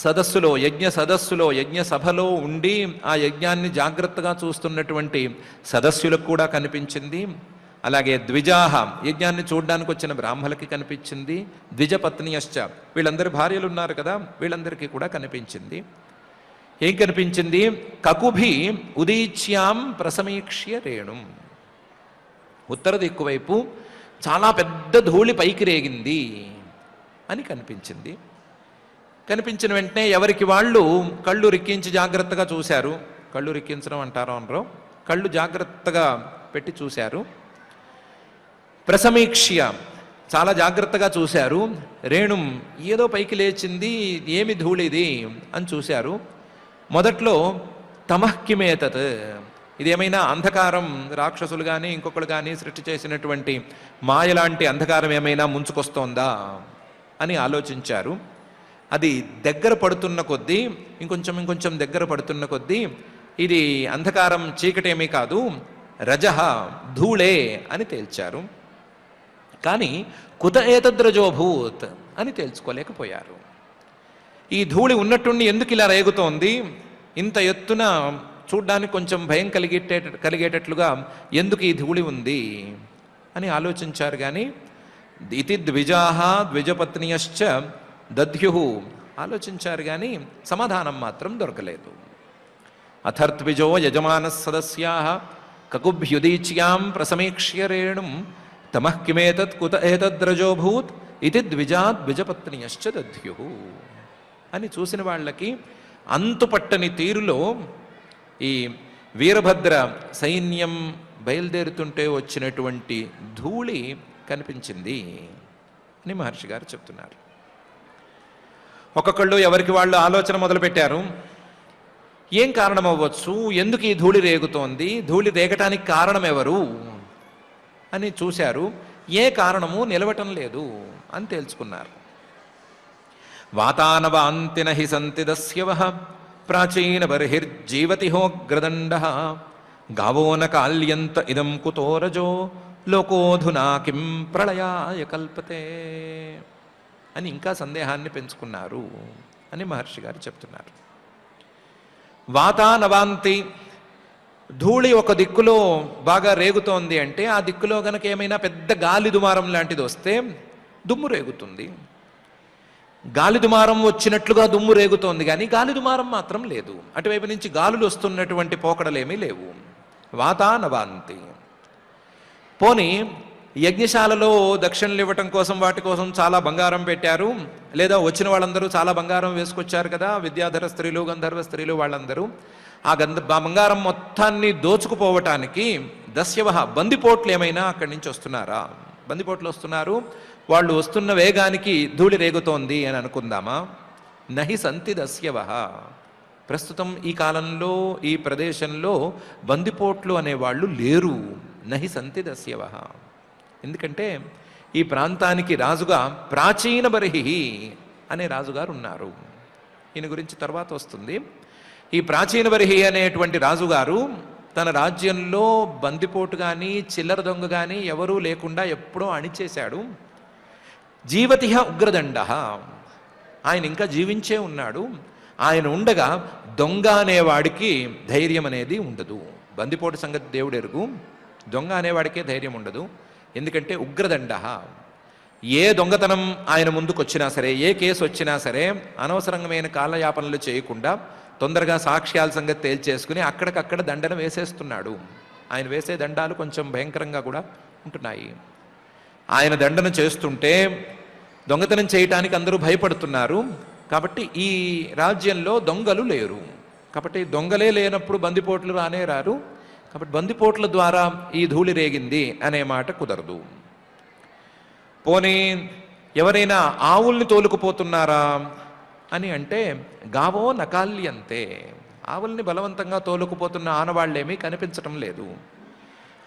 సదస్సులో యజ్ఞ సభలో ఉండి ఆ యజ్ఞాన్ని జాగ్రత్తగా చూస్తున్నటువంటి సదస్సులకు కూడా కనిపించింది. అలాగే ద్విజాహ, యజ్ఞాన్ని చూడడానికి వచ్చిన బ్రాహ్మలకి కనిపించింది. ద్విజపత్నియశ్చ, వీళ్ళందరి భార్యలు ఉన్నారు కదా, వీళ్ళందరికీ కూడా కనిపించింది. ఏం కనిపించింది? కకుభి ఉదీచ్యాం ప్రసమీక్ష్య రేణుం, ఉత్తర దిక్కు వైపు చాలా పెద్ద ధూళి పైకి రేగింది అని కనిపించింది. కనిపించిన వెంటనే ఎవరికి వాళ్ళు కళ్ళు రిక్కించి జాగ్రత్తగా చూశారు. కళ్ళు రిక్కించడం అంటారో అనరో, కళ్ళు జాగ్రత్తగా పెట్టి చూశారు. ప్రసమీక్ష్య, చాలా జాగ్రత్తగా చూశారు. రేణుం, ఏదో పైకి లేచింది, ఏమి ధూళిది అని చూశారు. మొదట్లో తమఃకిమేతత్, ఇదేమైనా అంధకారం, రాక్షసులు కానీ ఇంకొకరు కానీ సృష్టి చేసినటువంటి మాయలాంటి అంధకారం ఏమైనా ముంచుకొస్తోందా అని ఆలోచించారు. అది దగ్గర పడుతున్న కొద్దీ, ఇంకొంచెం దగ్గర పడుతున్న కొద్దీ ఇది అంధకారం, చీకటేమీ కాదు, రజహ, ధూళే అని తేల్చారు. కానీ కుత ఏతద్రజోభూత్ అని తేల్చుకోలేకపోయారు. ఈ ధూళి ఉన్నట్టుండి ఎందుకు ఇలా రేగుతోంది, ఇంత ఎత్తున చూడ్డానికి కొంచెం భయం కలిగేటట్లుగా ఎందుకు ఈ ధూళి ఉంది అని ఆలోచించారు. కానీ ఇతి ద్విజాహ ద్విజపత్నియశ్చ దధ్యు ఆలోచించారు, కానీ సమాధానం మాత్రం దొరకలేదు. అథర్ద్విజో యజమాన సదస్యా కకుభ్యుదీచ్యాం ప్రసమీక్ష్య రేణుం తమః కిమేతత్ కుత ఏతద్రజోభూత్ ఇది ద్విజా ద్విజపత్నియశ్చ దధ్యు అని చూసిన వాళ్ళకి అంతుపట్టని తీరులో ఈ వీరభద్ర సైన్యం బయలుదేరుతుంటే వచ్చినటువంటి ధూళి కనిపించింది అని మహర్షి గారు చెప్తున్నారు. ఒక్కొక్కళ్ళు ఎవరికి వాళ్ళు ఆలోచన మొదలుపెట్టారు. ఏం కారణం అవ్వచ్చు, ఎందుకు ఈ ధూళి రేగుతోంది, ధూళి రేగటానికి కారణం ఎవరు అని చూశారు. ఏ కారణము నిలవటం లేదు అని తేల్చుకున్నారు. వాతానవాంతిన హి సంతి దస్యవః ప్రాచీన బర్హిర్జీవతి హోగ్రదండ గావోన కాల్యంత ఇదం కుతోరజో లోకోధునా కిం ప్రళయాయ కల్పతే అని ఇంకా సందేహాన్ని పెంచుకున్నారు అని మహర్షి గారు చెప్తున్నారు. వాతానవాంతి, ధూళి ఒక దిక్కులో బాగా రేగుతోంది అంటే ఆ దిక్కులో గనక ఏమైనా పెద్ద గాలి దుమారం లాంటిది వస్తే దుమ్ము రేగుతుంది. గాలి దుమారం వచ్చినట్లుగా దుమ్ము రేగుతోంది, కానీ గాలి దుమారం మాత్రం లేదు. అటువైపు నుంచి గాలులు వస్తున్నటువంటి పోకడలేమీ లేవు. వాతానవాంతి. పోని యజ్ఞశాలలో దక్షిణలు ఇవ్వటం కోసం వాటి కోసం చాలా బంగారం పెట్టారు, లేదా వచ్చిన వాళ్ళందరూ చాలా బంగారం వేసుకొచ్చారు కదా, విద్యాధర స్త్రీలు, గంధర్వ స్త్రీలు, వాళ్ళందరూ ఆ బంగారం మొత్తాన్ని దోచుకుపోవటానికి దస్యవః, బందిపోట్లు ఏమైనా అక్కడి నుంచి వస్తున్నారా? బందిపోట్లు వస్తున్నారు, వాళ్ళు వస్తున్న వేగానికి ధూళి రేగుతోంది అని అనుకుందామా? నహి సంతి దస్యవః. ప్రస్తుతం ఈ కాలంలో ఈ ప్రదేశంలో బందిపోట్లు అనేవాళ్ళు లేరు. నహి సంతి దస్యవః. ఎందుకంటే ఈ ప్రాంతానికి రాజుగా ప్రాచీన బర్హి అనే రాజుగారు ఉన్నారు. ఈయన గురించి తర్వాత వస్తుంది. ఈ ప్రాచీన బర్హి అనేటువంటి రాజుగారు తన రాజ్యంలో బందిపోటు కానీ చిల్లర దొంగ కానీ ఎవరూ లేకుండా ఎప్పుడో అణిచేశాడు. జీవతిహ ఉగ్రదండ, ఆయన ఇంకా జీవించే ఉన్నాడు. ఆయన ఉండగా దొంగ అనేవాడికి ధైర్యం అనేది ఉండదు. బందిపోటు సంగతి దేవుడు ఎరుగు, దొంగ అనేవాడికే ధైర్యం ఉండదు. ఎందుకంటే ఉగ్రదండ, ఏ దొంగతనం ఆయన ముందుకు వచ్చినా సరే, ఏ కేసు వచ్చినా సరే అనవసరమైన కాలయాపనలు చేయకుండా తొందరగా సాక్ష్యాల సంగతి తేల్చేసుకుని అక్కడికక్కడ దండన వేసేస్తున్నాడు. ఆయన వేసే దండాలు కొంచెం భయంకరంగా కూడా ఉంటున్నాయి. ఆయన దండన చేస్తుంటే దొంగతనం చేయటానికి అందరూ భయపడుతున్నారు. కాబట్టి ఈ రాజ్యంలో దొంగలు లేరు. కాబట్టి దొంగలే లేనప్పుడు బందిపోట్లు రానే రారు. కాబట్టి బందిపోట్ల ద్వారా ఈ ధూళి రేగింది అనే మాట కుదరదు. పోనీ ఎవరైనా ఆవుల్ని తోలుకుపోతున్నారా అని అంటే గావో నకాల్యంతే, ఆవుల్ని బలవంతంగా తోలుకుపోతున్న ఆనవాళ్ళేమీ కనిపించటం లేదు.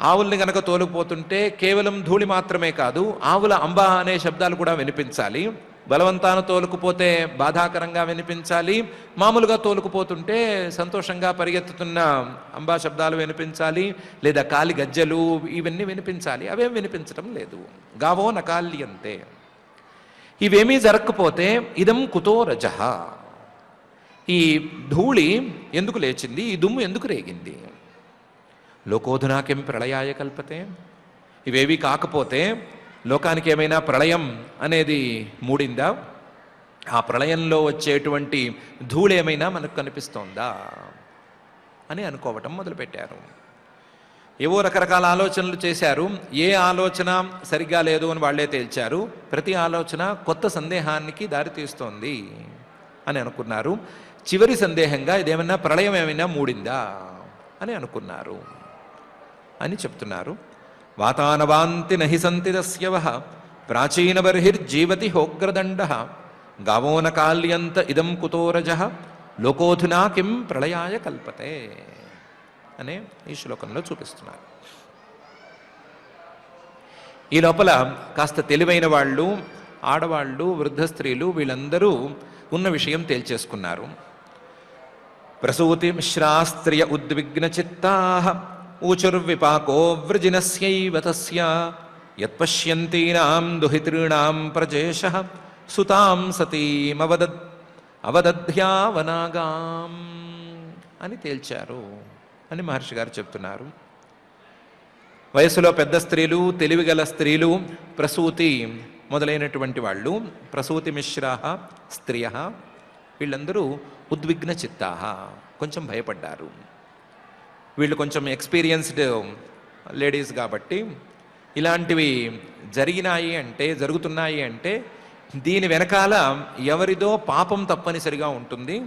ఆవుల్ని కనుక తోలుకుపోతుంటే కేవలం ధూళి మాత్రమే కాదు, ఆవుల అంబా అనే శబ్దాలు కూడా వినిపించాలి. బలవంతాన తోలుకుపోతే బాధాకరంగా వినిపించాలి, మామూలుగా తోలుకుపోతుంటే సంతోషంగా పరిగెత్తుతున్న అంబా శబ్దాలు వినిపించాలి, లేదా కాలి గజ్జలు ఇవన్నీ వినిపించాలి. అవేం వినిపించటం లేదు. గావో నకాల్యంతే. ఇవేమీ జరగకపోతే ఇదం కుతో రజః, ఈ ధూళి ఎందుకు లేచింది, ఈ దుమ్ము ఎందుకు రేగింది? లోకోధునాకెం ప్రళయాయ కల్పతే. ఇవేవి కాకపోతే లోకానికి ఏమైనా ప్రళయం అనేది మూడిందా? ఆ ప్రళయంలో వచ్చేటువంటి ధూళి ఏమైనా మనకు కనిపిస్తోందా అని అనుకోవటం మొదలుపెట్టారు. ఏవో రకరకాల ఆలోచనలు చేశారు. ఏ ఆలోచన సరిగ్గా లేదు అని వాళ్ళే తేల్చారు. ప్రతి ఆలోచన కొత్త సందేహానికి దారితీస్తోంది అని అనుకున్నారు. చివరి సందేహంగా ఇదేమన్నా ప్రళయం ఏమైనా మూడిందా అని అనుకున్నారు అని చెప్తున్నారు. వాతానవాంతి నహి సంతి దస్యవః ప్రాచీన బర్హిర్జీవతి హోగ్రదండ గావోన కాల్యంత ఇదం కుతో రజః లోకోధునా కిం ప్రళయాయ కల్పతే అనే ఈ శ్లోకంలో చూపిస్తున్నారు. ఈ లోపల కాస్త తెలివైన వాళ్ళు, ఆడవాళ్ళు, వృద్ధ స్త్రీలు వీళ్ళందరూ ఉన్న విషయం తేల్చేసుకున్నారు. ప్రసూతి మిశ్రాస్త్రియ ఉద్విగ్న చిత్తా ఊచుర్విపాకో వృజినస్యైవ తస్య యత్పశ్యంతీనాం దుహితॄణాం ప్రజేషః సుతాం అవదధ్యావనాగాం అని తేల్చారు అని మహర్షి గారు చెప్తున్నారు. వయసులో పెద్ద స్త్రీలు, తెలివిగల స్త్రీలు, ప్రసూతి మొదలైనటువంటి వాళ్ళు, ప్రసూతి మిశ్రా స్త్రియ, వీళ్ళందరూ ఉద్విగ్న చిత్తాహ, కొంచెం భయపడ్డారు. వీళ్ళు కొంచెం ఎక్స్పీరియన్స్డ్ లేడీస్ కాబట్టి ఇలాంటివి జరుగుతున్నాయి అంటే దీని వెనకాల ఎవరిదో పాపం తప్పనిసరిగా ఉంటుంది.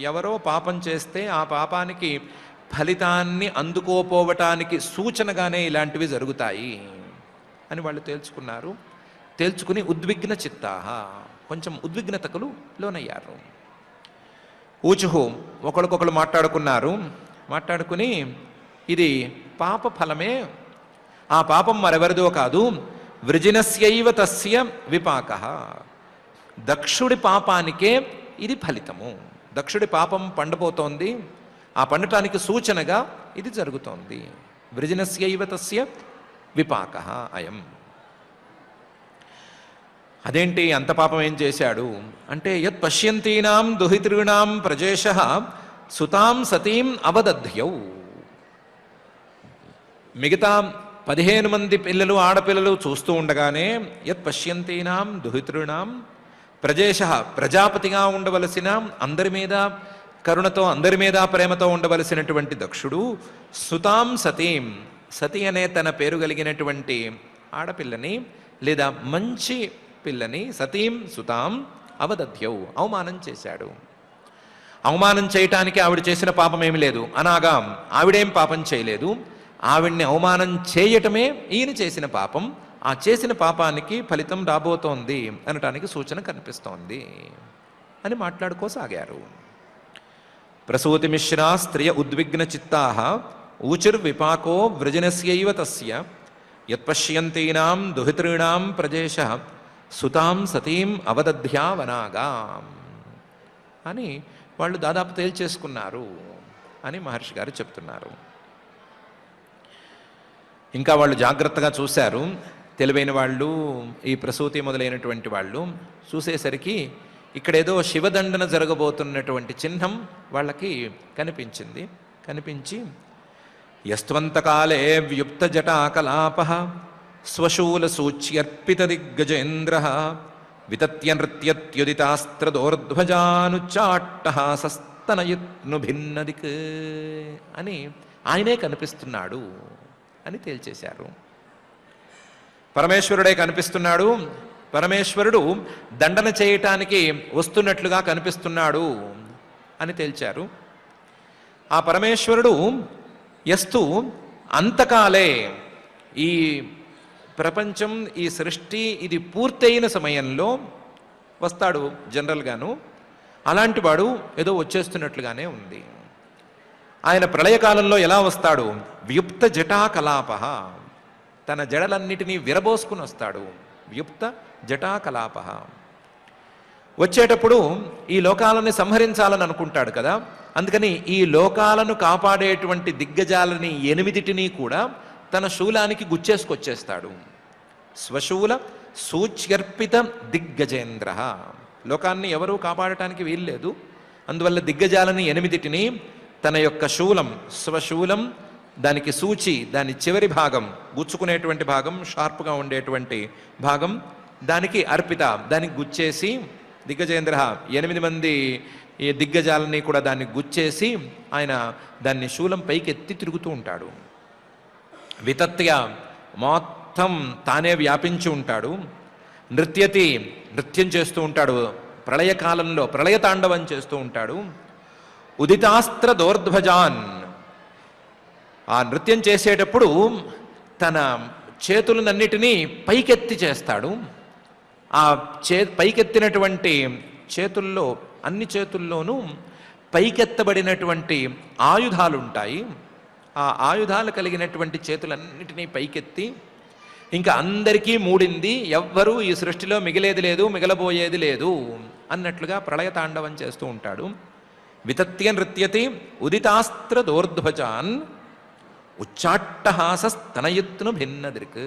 ఎవరో పాపం చేస్తే ఆ పాపానికి ఫలితాన్ని అందుకోపోవటానికి సూచనగానే ఇలాంటివి జరుగుతాయి అని వాళ్ళు తేల్చుకున్నారు. తేల్చుకుని ఉద్విగ్న చిత్తాహ, కొంచెం ఉద్విగ్నతకు లోనయ్యారు. ఊచుహు, ఒకరికొకరు మాట్లాడుకుని ఇది పాప ఫలమే, ఆ పాపం మరెవరిదో కాదు, వృజినస్యైవ తస్య విపాకః, దక్షుడి పాపానికే ఇది ఫలితము. దక్షుడి పాపం పండబోతోంది, ఆ పండటానికి సూచనగా ఇది జరుగుతోంది. వృజినస్యైవ తస్య విపాకః అయం. అదేంటి అంత పాపం ఏం చేశాడు అంటే, యత్ పశ్యంతీనాం దుహితॄణాం ప్రజేషః సుతాం సతీం అవదధ్యౌ. మిగతా 15 మంది పిల్లలు, ఆడపిల్లలు చూస్తూ ఉండగానే యత్ పశ్యంతీనాం దుహితॄణాం ప్రజేషః, ప్రజాపతిగా ఉండవలసిన, అందరి మీద కరుణతో, అందరి మీద ప్రేమతో ఉండవలసినటువంటి దక్షుడు సుతాం సతీం, సతి అనే తన పేరు కలిగినటువంటి ఆడపిల్లని లేదా మంచి పిల్లని, సతీం సుతాం అవదధ్యౌ, అవమానం చేశాడు. అవమానం చేయటానికి ఆవిడ చేసిన పాపం ఏమి లేదు. అనాగాం, ఆవిడేం పాపం చేయలేదు. ఆవిడ్ని అవమానం చేయటమే ఈయన చేసిన పాపం. ఆ చేసిన పాపానికి ఫలితం రాబోతోంది అనటానికి సూచన కనిపిస్తోంది అని మాట్లాడుకోసాగారు. ప్రసూతి మిశ్రా స్త్రియ ఉద్విగ్న చిత్తాః ఊచిర్విపాకో వృజనస్యైవ తస్య యత్పశ్యంతీనాం దుహితॄణాం ప్రజేషః సుతాం సతీం అవదధ్యావనాగాం అని వాళ్ళు దాదాపు తేల్చేసుకున్నారు అని మహర్షి గారు చెప్తున్నారు. ఇంకా వాళ్ళు జాగ్రత్తగా చూశారు. తెలివైన వాళ్ళు, ఈ ప్రసూతి మొదలైనటువంటి వాళ్ళు చూసేసరికి ఇక్కడేదో శివదండన జరగబోతున్నటువంటి చిహ్నం వాళ్ళకి కనిపించి యస్త్వంతకాలే వ్యుప్త జటాకలాపః స్వశూల సూచ్యర్పిత దిగ్గజేంద్రః వితత్య నృత్యత్యుదితాస్త్రదోర్ధ్వజానుచ్చాట్టహాసస్తనయత్ను భిన్నదిక్ అని ఆయనే కనిపిస్తున్నాడు అని తేల్చేశారు. పరమేశ్వరుడే కనిపిస్తున్నాడు. పరమేశ్వరుడు దండన చేయటానికి వస్తున్నట్లుగా కనిపిస్తున్నాడు అని తేల్చారు. ఆ పరమేశ్వరుడు యస్తు అంతకాలే, ఈ ప్రపంచం, ఈ సృష్టి ఇది పూర్తయిన సమయంలో వస్తాడు జనరల్గాను. అలాంటి వాడు ఏదో వచ్చేస్తున్నట్లుగానే ఉంది. ఆయన ప్రళయకాలంలో ఎలా వస్తాడు? వ్యుప్త జటాకలాపః, తన జడలన్నిటినీ విరబోసుకుని వస్తాడు. వ్యుప్త జటాకలాపః. వచ్చేటప్పుడు ఈ లోకాలని సంహరించాలని అనుకుంటాడు కదా, అందుకని ఈ లోకాలను కాపాడేటువంటి దిగ్గజాలని 8 కూడా తన శూలానికి గుచ్చేసుకొచ్చేస్తాడు. స్వశూల సూచ్యర్పిత దిగ్గజేంద్ర, లోకాన్ని ఎవరూ కాపాడటానికి వీల్లేదు. అందువల్ల దిగ్గజాలని 8 తన యొక్క శూలం, స్వశూలం, దానికి సూచి, దాని చివరి భాగం, గుచ్చుకునేటువంటి భాగం, షార్ప్గా ఉండేటువంటి భాగం, దానికి అర్పిత, దానికి గుచ్చేసి, దిగ్గజేంద్ర 8 మంది ఈ దిగ్గజాలని కూడా దాన్ని గుచ్చేసి ఆయన దాన్ని శూలం పైకెత్తి తిరుగుతూ ఉంటాడు. వితత్య, మొత్తం తానే వ్యాపించి ఉంటాడు. నృత్యతి, నృత్యం చేస్తూ ఉంటాడు. ప్రళయకాలంలో ప్రళయతాండవం చేస్తూ ఉంటాడు. ఉదితాస్త్ర దోర్ధ్వజాన్, ఆ నృత్యం చేసేటప్పుడు తన చేతులనన్నిటినీ పైకెత్తి చేస్తాడు. ఆ పైకెత్తినటువంటి చేతుల్లో, అన్ని చేతుల్లోనూ పైకెత్తబడినటువంటి ఆయుధాలు ఉంటాయి. ఆ ఆయుధాలు కలిగినటువంటి చేతులన్నిటినీ పైకెత్తి ఇంకా అందరికీ మూడింది, ఎవ్వరూ ఈ సృష్టిలో మిగిలేది లేదు, మిగలబోయేది లేదు అన్నట్లుగా ప్రళయ తాండవం చేస్తూ ఉంటాడు. వితత్య నృత్యతి ఉదితాస్త్ర దోర్ధ్వజాన్ ఉచ్చాట్టహాసస్తనయుత్ను భిన్నదృక్.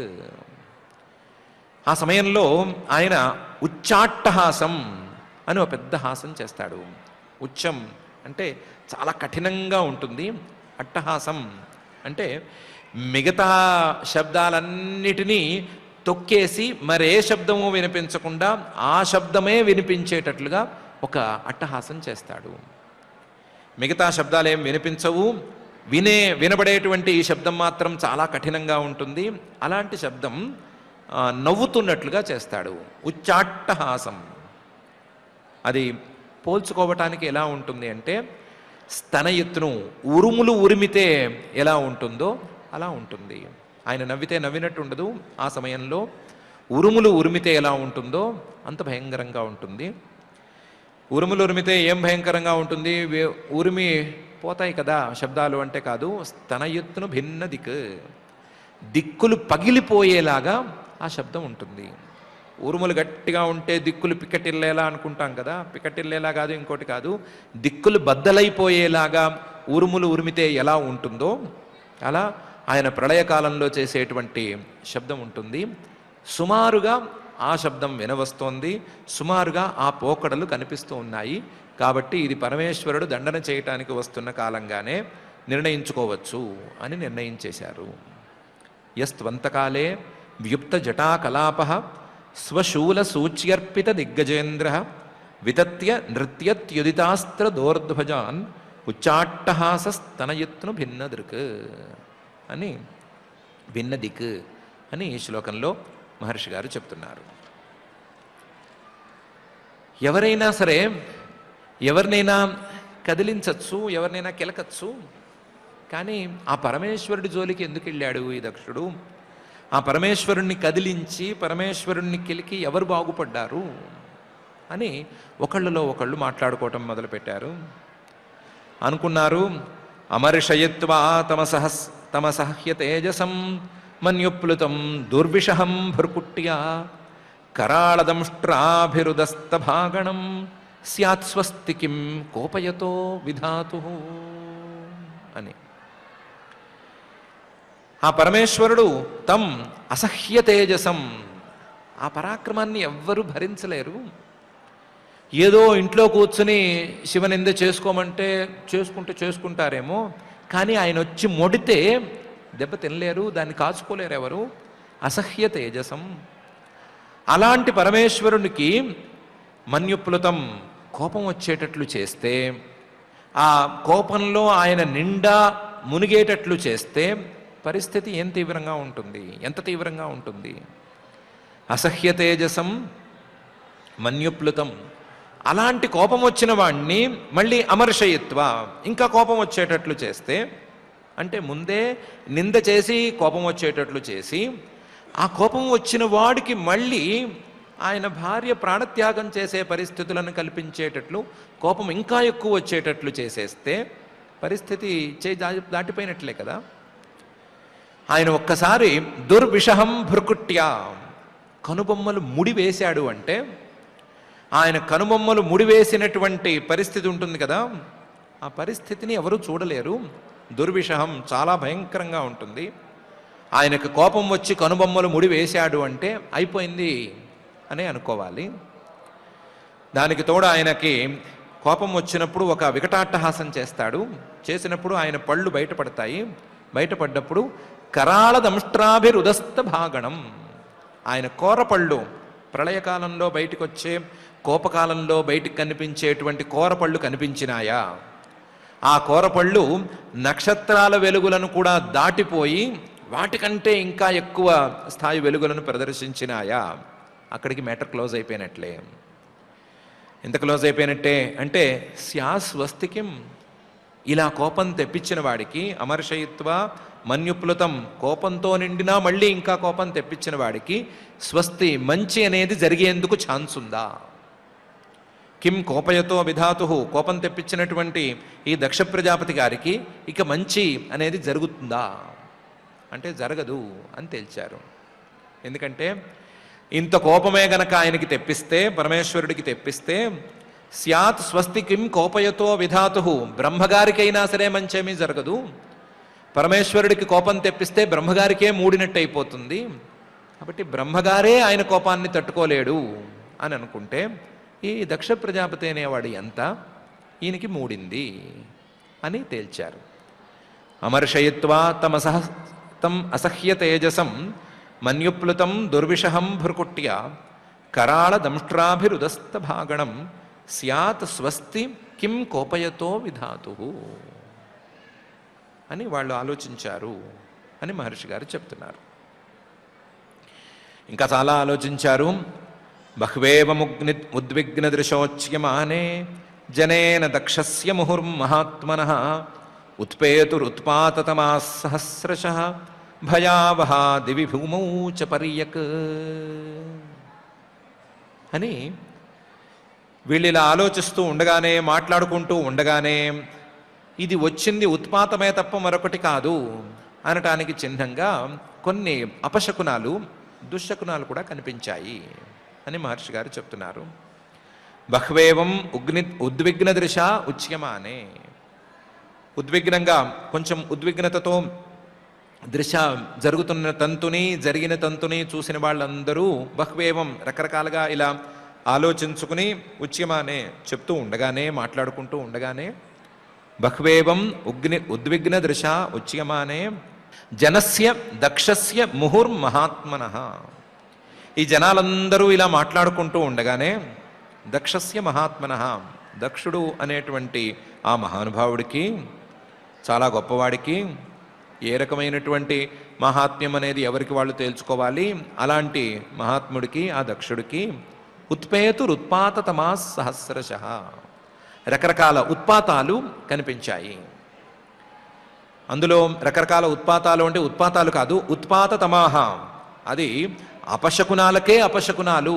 ఆ సమయంలో ఆయన ఉచ్చాట్టహాసం అని ఒక పెద్ద హాసం చేస్తాడు. ఉచ్చం అంటే చాలా కఠినంగా ఉంటుంది, అట్టహాసం అంటే మిగతా శబ్దాలన్నిటినీ తొక్కేసి మరే శబ్దము వినిపించకుండా ఆ శబ్దమే వినిపించేటట్లుగా ఒక అట్టహాసం చేస్తాడు. మిగతా శబ్దాలేం వినిపించవు, వినబడేటువంటి ఈ శబ్దం మాత్రం చాలా కఠినంగా ఉంటుంది. అలాంటి శబ్దం నవ్వుతున్నట్లుగా చేస్తాడు. ఉచ్చాట్టహాసం అది పోల్చుకోవటానికి ఎలా ఉంటుంది అంటే, స్తనయుత్ను ఉరుములు ఉరిమితే ఎలా ఉంటుందో అలా ఉంటుంది. ఆయన నవ్వితే నవ్వినట్టు ఉండదు, ఆ సమయంలో ఉరుములు ఉరిమితే ఎలా ఉంటుందో అంత భయంకరంగా ఉంటుంది. ఉరుములు ఉరిమితే ఏం భయంకరంగా ఉంటుంది, ఉరిమి పోతాయి కదా శబ్దాలు అంటే కాదు, స్తనయుత్ను భిన్న దిక్కులు పగిలిపోయేలాగా ఆ శబ్దం ఉంటుంది. ఉరుములు గట్టిగా ఉంటే దిక్కులు పిక్కటిల్లేలా అనుకుంటాం కదా, పిక్కటిల్లేలా కాదు, ఇంకోటి కాదు, దిక్కులు బద్దలైపోయేలాగా ఉరుములు ఉరిమితే ఎలా ఉంటుందో అలా ఆయన ప్రళయకాలంలో చేసేటువంటి శబ్దం ఉంటుంది. సుమారుగా ఆ శబ్దం వినవస్తోంది, సుమారుగా ఆ పోకడలు కనిపిస్తూ ఉన్నాయి. కాబట్టి ఇది పరమేశ్వరుడు దండన చేయటానికి వస్తున్న కాలంగానే నిర్ణయించుకోవచ్చు అని నిర్ణయించేశారు. యస్త్వంతకాలే వ్యుప్త జటాకలాప స్వశూల సూచ్యర్పిత దిగ్గజేంద్ర వితత్య నృత్యత్యుదితాస్త్ర దోర్ధ్వజాన్ ఉచ్చాట్టహాసస్తనయుత్ను భిన్నదృక్ అని భిన్నదిక్ అని ఈ శ్లోకంలో మహర్షి గారు చెప్తున్నారు. ఎవరైనా సరే ఎవరినైనా కదిలించచ్చు, ఎవరినైనా కెలకచ్చు, కానీ ఆ పరమేశ్వరుడి జోలికి ఎందుకు వెళ్ళాడు ఈ దక్షుడు? ఆ పరమేశ్వరుణ్ణి కదిలించి పరమేశ్వరుణ్ణి కెలికి ఎవరు బాగుపడ్డారు అని ఒకళ్ళలో ఒకళ్ళు మాట్లాడుకోవటం మొదలుపెట్టారు. అనుకున్నారు, అమర్షయత్వా తమసహ్య తేజసం మన్యుప్లుతం దుర్విషహం భృకుట్యా కరాళదంష్ట్రాభిరుదస్తభాగణం స్యాత్స్వస్తి కిం కోపయతో విధాతు అని. ఆ పరమేశ్వరుడు తం అసహ్య తేజసం, ఆ పరాక్రమాన్ని ఎవ్వరూ భరించలేరు. ఏదో ఇంట్లో కూర్చుని శివనింద చేసుకోమంటే చేసుకుంటారేమో, కానీ ఆయన వచ్చి మొడితే దెబ్బ తినలేరు, దాన్ని కాచుకోలేరు ఎవరు. అసహ్య తేజసం. అలాంటి పరమేశ్వరునికి మన్యుప్లుతం కోపం వచ్చేటట్లు చేస్తే, ఆ కోపంలో ఆయన నిండా మునిగేటట్లు చేస్తే పరిస్థితి ఏం తీవ్రంగా ఉంటుంది, ఎంత తీవ్రంగా ఉంటుంది. అసహ్య తేజసం మన్యుప్లుతం. అలాంటి కోపం వచ్చిన వాణ్ణి మళ్ళీ అమర్షయిత్వ, ఇంకా కోపం వచ్చేటట్లు చేస్తే, అంటే ముందే నింద చేసి కోపం వచ్చేటట్లు చేసి, ఆ కోపం వచ్చిన వాడికి మళ్ళీ ఆయన భార్య ప్రాణత్యాగం చేసే పరిస్థితులను కల్పించేటట్లు కోపం ఇంకా ఎక్కువ వచ్చేటట్లు చేసేస్తే పరిస్థితి దాటిపోయినట్లే కదా. ఆయన ఒక్కసారి దుర్విషహం భృకుట్యా, కనుబొమ్మలు ముడి వేశాడు అంటే, ఆయన కనుబొమ్మలు ముడివేసినటువంటి పరిస్థితి ఉంటుంది కదా, ఆ పరిస్థితిని ఎవరూ చూడలేరు. దుర్విషహం చాలా భయంకరంగా ఉంటుంది. ఆయనకు కోపం వచ్చి కనుబొమ్మలు ముడివేశాడు అంటే అయిపోయింది అని అనుకోవాలి. దానికి తోడు ఆయనకి కోపం వచ్చినప్పుడు ఒక వికటాట్టహాసం చేస్తాడు. చేసినప్పుడు ఆయన పళ్ళు బయటపడతాయి. బయటపడ్డప్పుడు కరాళ దంష్ట్రాభిరుదస్త భాగణం, ఆయన కోరపళ్ళు ప్రళయకాలంలో బయటికి వచ్చే, కోపకాలంలో బయటికి కనిపించేటువంటి కోరపళ్ళు కనిపించినాయా? ఆ కోరపళ్ళు నక్షత్రాల వెలుగులను కూడా దాటిపోయి వాటికంటే ఇంకా ఎక్కువ స్థాయి వెలుగులను ప్రదర్శించినాయా? అక్కడికి మ్యాటర్ క్లోజ్ అయిపోయినట్లే. ఎంత క్లోజ్ అయిపోయినట్టే అంటే, స్యాస్వస్తికిం, ఇలా కోపం తెప్పించిన వాడికి, అమర్షయిత్వ మన్యుప్లుతం, కోపంతో నిండినా మళ్ళీ ఇంకా కోపం తెప్పించిన వాడికి స్వస్తి, మంచి అనేది జరిగేందుకు ఛాన్స్ ఉందా? కిం కోపయతో విధాతు, కోపం తెప్పించినటువంటి ఈ దక్ష ప్రజాపతి గారికి ఇక మంచి అనేది జరుగుతుందా అంటే జరగదు అని తేల్చారు. ఎందుకంటే ఇంత కోపమే గనక ఆయనకి తెప్పిస్తే, పరమేశ్వరుడికి తెప్పిస్తే, స్యాత్ స్వస్తి కిం కోపయతో విధాతు, బ్రహ్మగారికైనా సరే మంచేమీ జరగదు. పరమేశ్వరుడికి కోపం తెప్పిస్తే బ్రహ్మగారికే మూడినట్టు అయిపోతుంది. కాబట్టి బ్రహ్మగారే ఆయన కోపాన్ని తట్టుకోలేడు అని అనుకుంటే ఈ దక్ష ప్రజాపతి అనేవాడు ఎంత, ఈయనకి మూడింది అని తేల్చారు. అమర్షయిత్వా తం అసహ్య తేజసం మన్యుప్లుతం దుర్విషహం భృకుట్య కరాళ దంష్ట్రాభిరుదస్త భాగణం స్యాత్ స్వస్తి కిం కోపయతో విధాతు అని వాళ్ళు ఆలోచించారు అని మహర్షి గారు చెప్తున్నారు. ఇంకా చాలా ఆలోచించారు. బహ్వేవముగ్ని ఉద్విగ్న దృశోచ్యమానే జనేన దక్షస్య ముహుర్మహాత్మనః ఉత్పేతురుత్పాతతమా సహస్రశః భయావహా దివి భూమౌ చ పర్యక్ అని వీళ్ళిలా ఆలోచిస్తూ ఉండగానే, మాట్లాడుకుంటూ ఉండగానే, ఇది వచ్చింది ఉత్పాతమే తప్ప మరొకటి కాదు అనటానికి చిహ్నంగా కొన్ని అపశకునాలు, దుశ్శకునాలు కూడా కనిపించాయి అని మహర్షి గారు చెప్తున్నారు. బహ్వేవం ఉద్విగ్న దృశ ఉచ్యమానే, ఉద్విగ్నంగా, కొంచెం ఉద్విగ్నతతో దృశ జరుగుతున్న తంతుని, జరిగిన తంతుని చూసిన వాళ్ళందరూ బహ్వేవం రకరకాలుగా ఇలా ఆలోచించుకుని ఉచ్యమానే చెప్తూ ఉండగానే, మాట్లాడుకుంటూ ఉండగానే, బహ్వేవం ఉద్విగ్న దృశ ఉచ్యమానే జనస్య దక్షస్య ముహుర్మహాత్మనః, ఈ జనాలందరూ ఇలా మాట్లాడుకుంటూ ఉండగానే దక్షస్య మహాత్మనః, దక్షుడు అనేటువంటి ఆ మహానుభావుడికి, చాలా గొప్పవాడికి, ఏ రకమైనటువంటి మహాత్మ్యం అనేది ఎవరికి వాళ్ళు తేల్చుకోవాలి, అలాంటి మహాత్ముడికి, ఆ దక్షుడికి ఉత్పేతురుత్పాతతమా సహస్రశః, రకరకాల ఉత్పాతాలు కనిపించాయి. అందులో రకరకాల ఉత్పాతాలు అంటే ఉత్పాతాలు కాదు, ఉత్పాతతమాహ, అది అపశకునాలకే అపశకునాలు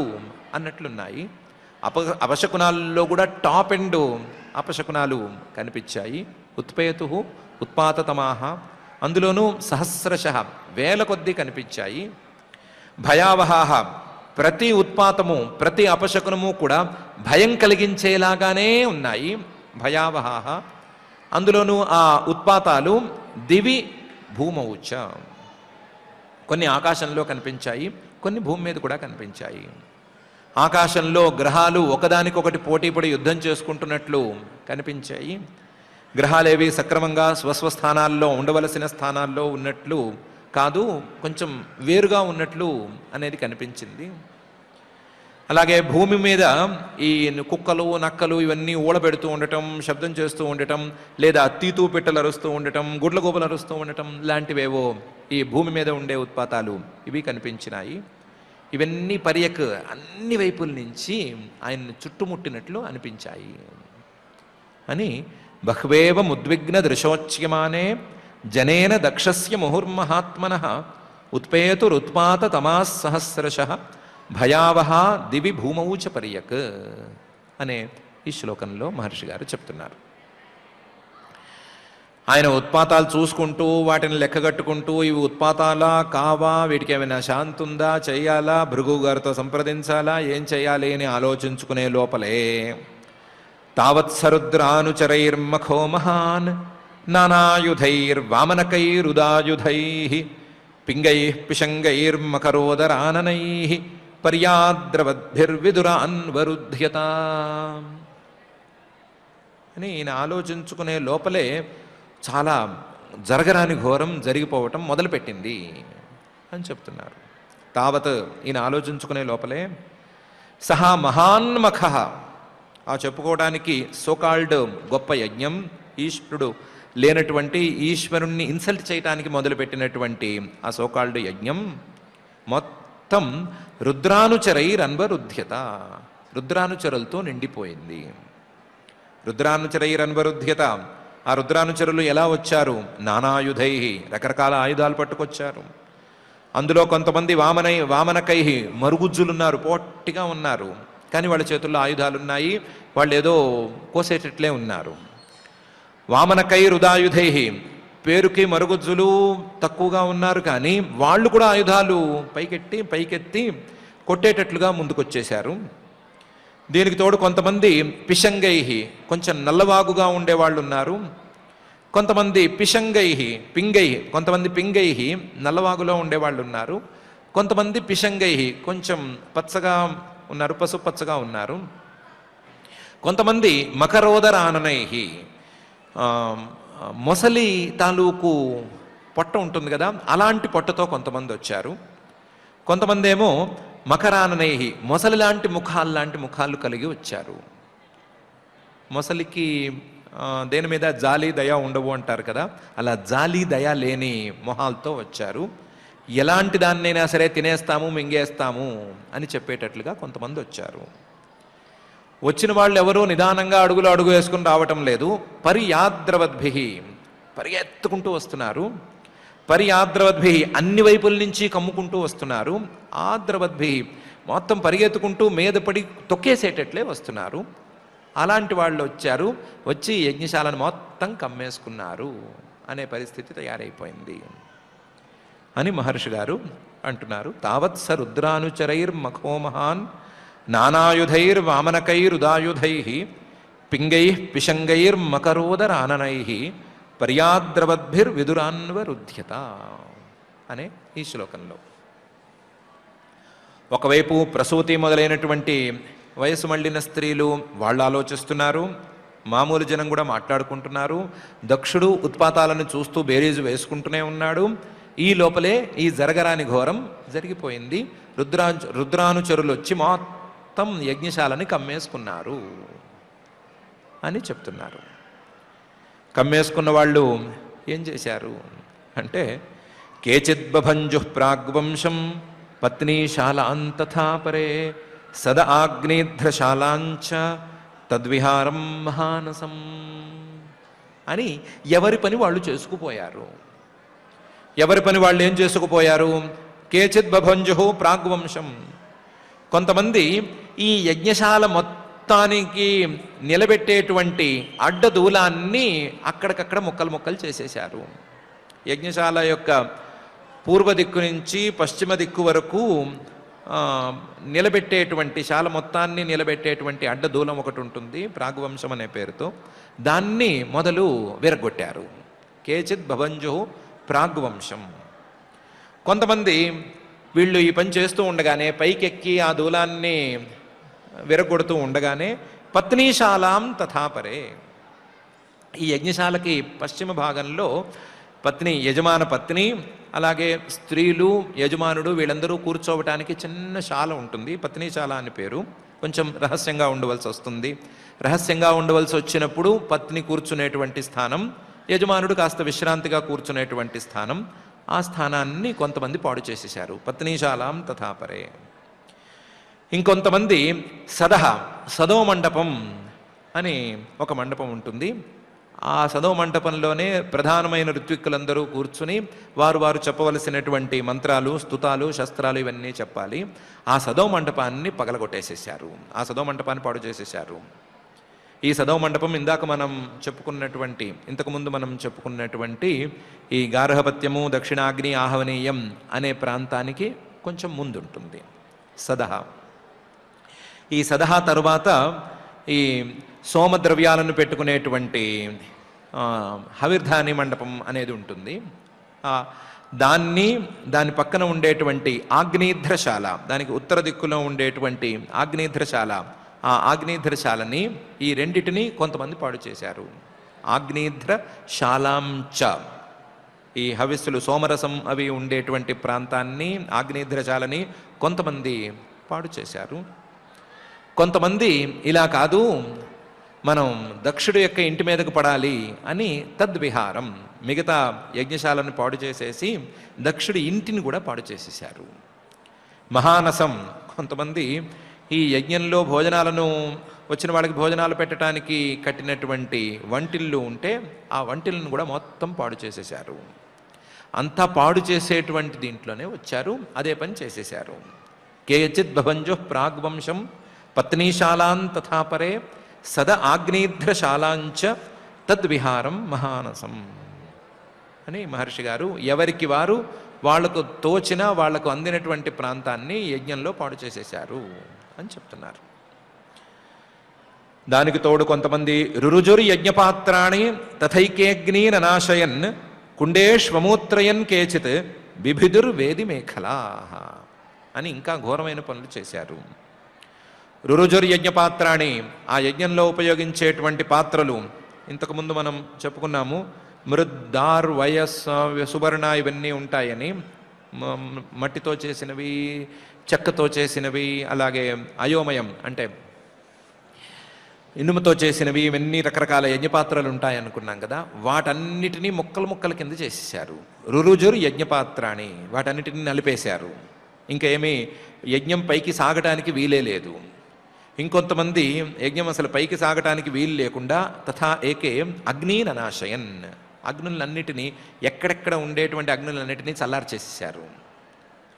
అన్నట్లున్నాయి. అపశకునాల్లో కూడా టాప్ ఎండ్ అపశకునాలు కనిపించాయి. ఉత్పేతు ఉత్పాతతమాహ, అందులోనూ సహస్రశః, వేల కొద్దీ కనిపించాయి. భయావహాహ, ప్రతి ఉత్పాతము, ప్రతి అపశకునము కూడా భయం కలిగించేలాగానే ఉన్నాయి. భయావహాహ, అందులోనూ ఆ ఉత్పాతాలు దివి భూమౌచ, కొన్ని ఆకాశంలో కనిపించాయి, కొన్ని భూమి మీద కూడా కనిపించాయి. ఆకాశంలో గ్రహాలు ఒకదానికొకటి పోటీపడి యుద్ధం చేసుకుంటున్నట్లు కనిపించాయి. గ్రహాలేవి సక్రమంగా స్వస్థానాల్లో ఉండవలసిన స్థానాల్లో ఉన్నట్లు కాదు, కొంచెం వేరుగా ఉన్నట్లు అనేది కనిపించింది. అలాగే భూమి మీద ఈ కుక్కలు, నక్కలు ఇవన్నీ ఊడబెడుతూ ఉండటం, శబ్దం చేస్తూ ఉండటం, లేదా తీతూ పిట్టలు అరుస్తూ ఉండటం, గుడ్లగోపలు అరుస్తూ ఉండటం లాంటివేవో ఈ భూమి మీద ఉండే ఉత్పాతాలు ఇవి కనిపించినాయి. ఇవన్నీ పర్యక్, అన్ని వైపుల నుంచి ఆయన్ని చుట్టుముట్టినట్లు అనిపించాయి అని బహ్వేవం ఉద్విగ్న దృశోచ్యమానే జనేన దక్షస్య ముహుర్మహాత్మనః ఉత్పేతురుత్పాత తమా సహస్రశః భయావహ దివి భూమౌ చ పర్యక్ అనే ఈ శ్లోకంలో మహర్షి గారు చెప్తున్నారు. ఆయన ఉత్పాతాలు చూసుకుంటూ, వాటిని లెక్కగట్టుకుంటూ, ఇవి ఉత్పాతాలా కావా, వీటికి ఏమైనా శాంతి ఉందా, చెయ్యాలా, భృగు గారితో సంప్రదించాలా, ఏం చెయ్యాలి అని ఆలోచించుకునే లోపలే తావత్సరుద్రానుచరైర్మఖో మహాన్ నానాయుధైర్వామనకైరుదాయుధైః పింగైః పిశంగైర్మకరోదరాననైః పర్యాద్రవద్భిర్విదురాన్వరుధ్యత అని ఈయన ఆలోచించుకునే లోపలే చాలా జరగరాని ఘోరం జరిగిపోవటం మొదలుపెట్టింది అని చెప్తున్నారు. తావత్, ఈయన ఆలోచించుకునే లోపలే సహా మహాన్మఖ, ఆ చెప్పుకోవడానికి సోకాల్డ్ గొప్ప యజ్ఞం, ఈశ్వరుడు లేనటువంటి ఈశ్వరుణ్ణి ఇన్సల్ట్ చేయటానికి మొదలుపెట్టినటువంటి ఆ సోకాల్డ్ యజ్ఞం మొత్తం రుద్రానుచరైరన్వరుధ్యత, రుద్రానుచరులతో నిండిపోయింది. రుద్రానుచరైరన్వరుధ్యత, ఆ రుద్రానుచరులు ఎలా వచ్చారు? నానాయుధై, రకరకాల ఆయుధాలు పట్టుకొచ్చారు. అందులో కొంతమంది వామనకై, మరుగుజ్జులున్నారు, పొట్టిగా ఉన్నారు. కానీ వాళ్ళ చేతుల్లో ఆయుధాలు ఉన్నాయి, వాళ్ళు ఏదో కోసేటట్లే ఉన్నారు. వామనకైరుదాయుధై, పేరుకి మరుగుజ్జులు తక్కువగా ఉన్నారు, కానీ వాళ్ళు కూడా ఆయుధాలు పైకెత్తి కొట్టేటట్లుగా ముందుకొచ్చేశారు. దీనికి తోడు కొంతమంది పిశంగై, కొంచెం నల్లవాగుగా ఉండేవాళ్ళు ఉన్నారు. కొంతమంది కొంతమంది పింగై, నల్లవాగులో ఉండేవాళ్ళు ఉన్నారు. కొంతమంది పిశంగై, కొంచెం పచ్చగా ఉన్నారు, పసుపచ్చగా ఉన్నారు. కొంతమంది మకరోదరాననై, మొసలి తాలూకు పొట్ట ఉంటుంది కదా, అలాంటి పొట్టతో కొంతమంది వచ్చారు. కొంతమంది ఏమో మకరాననై, మొసలి లాంటి ముఖాలు కలిగి వచ్చారు. మొసలికి దేని మీద జాలి దయ ఉండవు అంటారు కదా, అలా జాలి దయ లేని మొహాలతో వచ్చారు. ఎలాంటి దాన్నైనా సరే తినేస్తాము, మింగేస్తాము అని చెప్పేటట్లుగా కొంతమంది వచ్చారు. వచ్చిన వాళ్ళు ఎవరూ నిదానంగా అడుగు వేసుకుని రావటం లేదు. పరియాద్రవద్భి, పరిగెత్తుకుంటూ వస్తున్నారు. పరియాద్రవద్భి, అన్ని వైపుల నుంచి కమ్ముకుంటూ వస్తున్నారు. ఆద్రవద్భి, మొత్తం పరిగెత్తుకుంటూ మీద పడి తొక్కేసేటట్లే వస్తున్నారు. అలాంటి వాళ్ళు వచ్చారు, వచ్చి యజ్ఞశాలను మొత్తం కమ్మేసుకున్నారు అనే పరిస్థితి తయారైపోయింది అని మహర్షి గారు అంటున్నారు. తావత్ స రుద్రానుచరైర్మఖోమహాన్ నానాయుధైర్వామనకైరుదాయుధై పింగై పిశంగైర్మకరోదరాననై పర్యాద్రవద్భిర్విదురాన్వరుధ్యత అనే ఈ శ్లోకంలో ఒకవైపు ప్రసూతి మొదలైనటువంటి వయసు మళ్ళిన స్త్రీలు వాళ్ళు ఆలోచిస్తున్నారు, మామూలు జనం కూడా మాట్లాడుకుంటున్నారు. దక్షుడు ఉత్పాతాలను చూస్తూ బేరీజు వేసుకుంటూనే ఉన్నాడు. ఈ లోపలే ఈ జరగరాని ఘోరం జరిగిపోయింది. రుద్రానుచరులు వచ్చి మొత్తం యజ్ఞశాలని కమ్మేసుకున్నారు అని చెప్తున్నారు. కమ్మేసుకున్న వాళ్ళు ఏం చేశారు అంటే, కేచిద్బభంజు ప్రాగ్వంశం పత్నీశాలాం తథా పరే సద ఆగ్నేధ్రశాలాంచ తద్విహారం మహానసం అని ఎవరి పని వాళ్ళు చేసుకుపోయారు. ఎవరి పని వాళ్ళు ఏం చేసుకుపోయారు? కేచిత్ బభంజు ప్రాగ్వంశం, కొంతమంది ఈ యజ్ఞశాల మొత్తానికి నిలబెట్టేటువంటి అడ్డదూలాన్ని అక్కడికక్కడ ముక్కలు చేసేశారు. యజ్ఞశాల యొక్క పూర్వ దిక్కు నుంచి పశ్చిమ దిక్కు వరకు నిలబెట్టేటువంటి, శాల మొత్తాన్ని నిలబెట్టేటువంటి అడ్డదూలం ఒకటి ఉంటుంది ప్రాగ్వంశం అనే పేరుతో, దాన్ని మొదలు విరగొట్టారు. కేచిత్ భవంజు ప్రాగ్వంశం. కొంతమంది వీళ్ళు ఈ పని చేస్తూ ఉండగానే పైకెక్కి ఆ దూలాన్ని విరగొడుతూ ఉండగానే పత్నీశాలాం తథాపరే, ఈ యజ్ఞశాలకి పశ్చిమ భాగంలో యజమాన పత్ని, అలాగే స్త్రీలు, యజమానుడు వీళ్ళందరూ కూర్చోవటానికి చిన్న శాల ఉంటుంది, పత్నీశాల అని పేరు. కొంచెం రహస్యంగా ఉండవలసి వస్తుంది. రహస్యంగా ఉండవలసి వచ్చినప్పుడు పత్ని కూర్చునేటువంటి స్థానం, యజమానుడు కాస్త విశ్రాంతిగా కూర్చునేటువంటి స్థానం, ఆ స్థానాన్ని కొంతమంది పాడు చేసేశారు. పత్నీశాలాం తథాపరే. ఇంకొంతమంది సదో మండపం అని ఒక మండపం ఉంటుంది. ఆ సదో మంటపంలోనే ప్రధానమైన ఋత్విక్కులందరూ కూర్చుని వారు చెప్పవలసినటువంటి మంత్రాలు, స్తుతాలు, శస్త్రాలు ఇవన్నీ చెప్పాలి. ఆ సదో మంటపాన్ని పగలగొట్టేసేసారు, ఆ సదో మంటపాన్ని పాడు చేసేసారు. ఈ సదో మండపం ఇంతకుముందు మనం చెప్పుకున్నటువంటి ఈ గార్హపత్యము, దక్షిణాగ్ని, ఆహవనీయం అనే ప్రాంతానికి కొంచెం ముందుంటుంది సదహ. ఈ సదహ తరువాత ఈ సోమద్రవ్యాలను పెట్టుకునేటువంటి హవిర్ధాని మండపం అనేది ఉంటుంది. దాని పక్కన ఉండేటువంటి ఆగ్నేధ్రశాల, దానికి ఉత్తర దిక్కులో ఉండేటువంటి ఆగ్నేధ్రశాల, ఆ ఆగ్నేధ్రశాలని ఈ రెండిటిని కొంతమంది పాడు చేశారు. ఆగ్నేధ్రశాలాంచ, ఈ హవిస్సులు సోమరసం అవి ఉండేటువంటి ప్రాంతాన్ని, ఆగ్నేధ్రశాలని కొంతమంది పాడు చేశారు. కొంతమంది ఇలా కాదు, మనం దక్షుడు యొక్క ఇంటి మీదకు పడాలి అని తద్విహారం, మిగతా యజ్ఞశాలను పాడు చేసేసి దక్షుడి ఇంటిని కూడా పాడు చేసేశారు. మహానసం, కొంతమంది ఈ యజ్ఞంలో భోజనాలను, వచ్చిన వాళ్ళకి భోజనాలు పెట్టడానికి కట్టినటువంటి వంటిల్లు ఉంటే ఆ వంటిల్ని కూడా మొత్తం పాడు చేసేశారు. అంతా పాడు చేసేటువంటి దీంట్లోనే వచ్చారు, అదే పని చేసేశారు. కేచిత్ భవంజు ప్రాగ్వంశం పత్నీశాలాన్ తథా పరే సద ఆగ్నేధ్రశాలాంచ తద్విహారం మహానసం అని మహర్షి గారు ఎవరికి వారు వాళ్లకు తోచిన వాళ్లకు అందినటువంటి ప్రాంతాన్ని యజ్ఞంలో పాడు చేసేశారు అని చెప్తున్నారు. దానికి తోడు కొంతమంది రురుజురు యజ్ఞపాత్రాణి తథైకేగ్నీననాశయన్ కుండేష్వమూత్రయన్ కేచిత్ బిభిదుర్వేది మేఖలా అని ఇంకా ఘోరమైన పనులు చేశారు. రురుజురు యజ్ఞపాత్రాణి ఆ యజ్ఞంలో ఉపయోగించేటువంటి పాత్రలు ఇంతకుముందు మనం చెప్పుకున్నాము. మృద్దార్ వయస్ సువర్ణ ఇవన్నీ ఉంటాయని, మట్టితో చేసినవి, చెక్కతో చేసినవి, అలాగే అయోమయం అంటే ఇనుముతో చేసినవి, ఇవన్నీ రకరకాల యజ్ఞపాత్రలు ఉంటాయనుకున్నాం కదా. వాటన్నిటినీ ముక్కలు ముక్కల కింద చేసేసారు. రురుజురు యజ్ఞపాత్రాన్ని వాటన్నిటిని నలిపేశారు. ఇంకా ఏమీ యజ్ఞం పైకి సాగటానికి వీలే లేదు. ఇంకొంతమంది యజ్ఞం అసలు పైకి సాగటానికి వీలు లేకుండా తథా ఏకే అగ్నిననాశయన్ అగ్నులన్నిటినీ ఎక్కడెక్కడ ఉండేటువంటి అగ్నులన్నిటినీ చల్లార్చేసేసారు.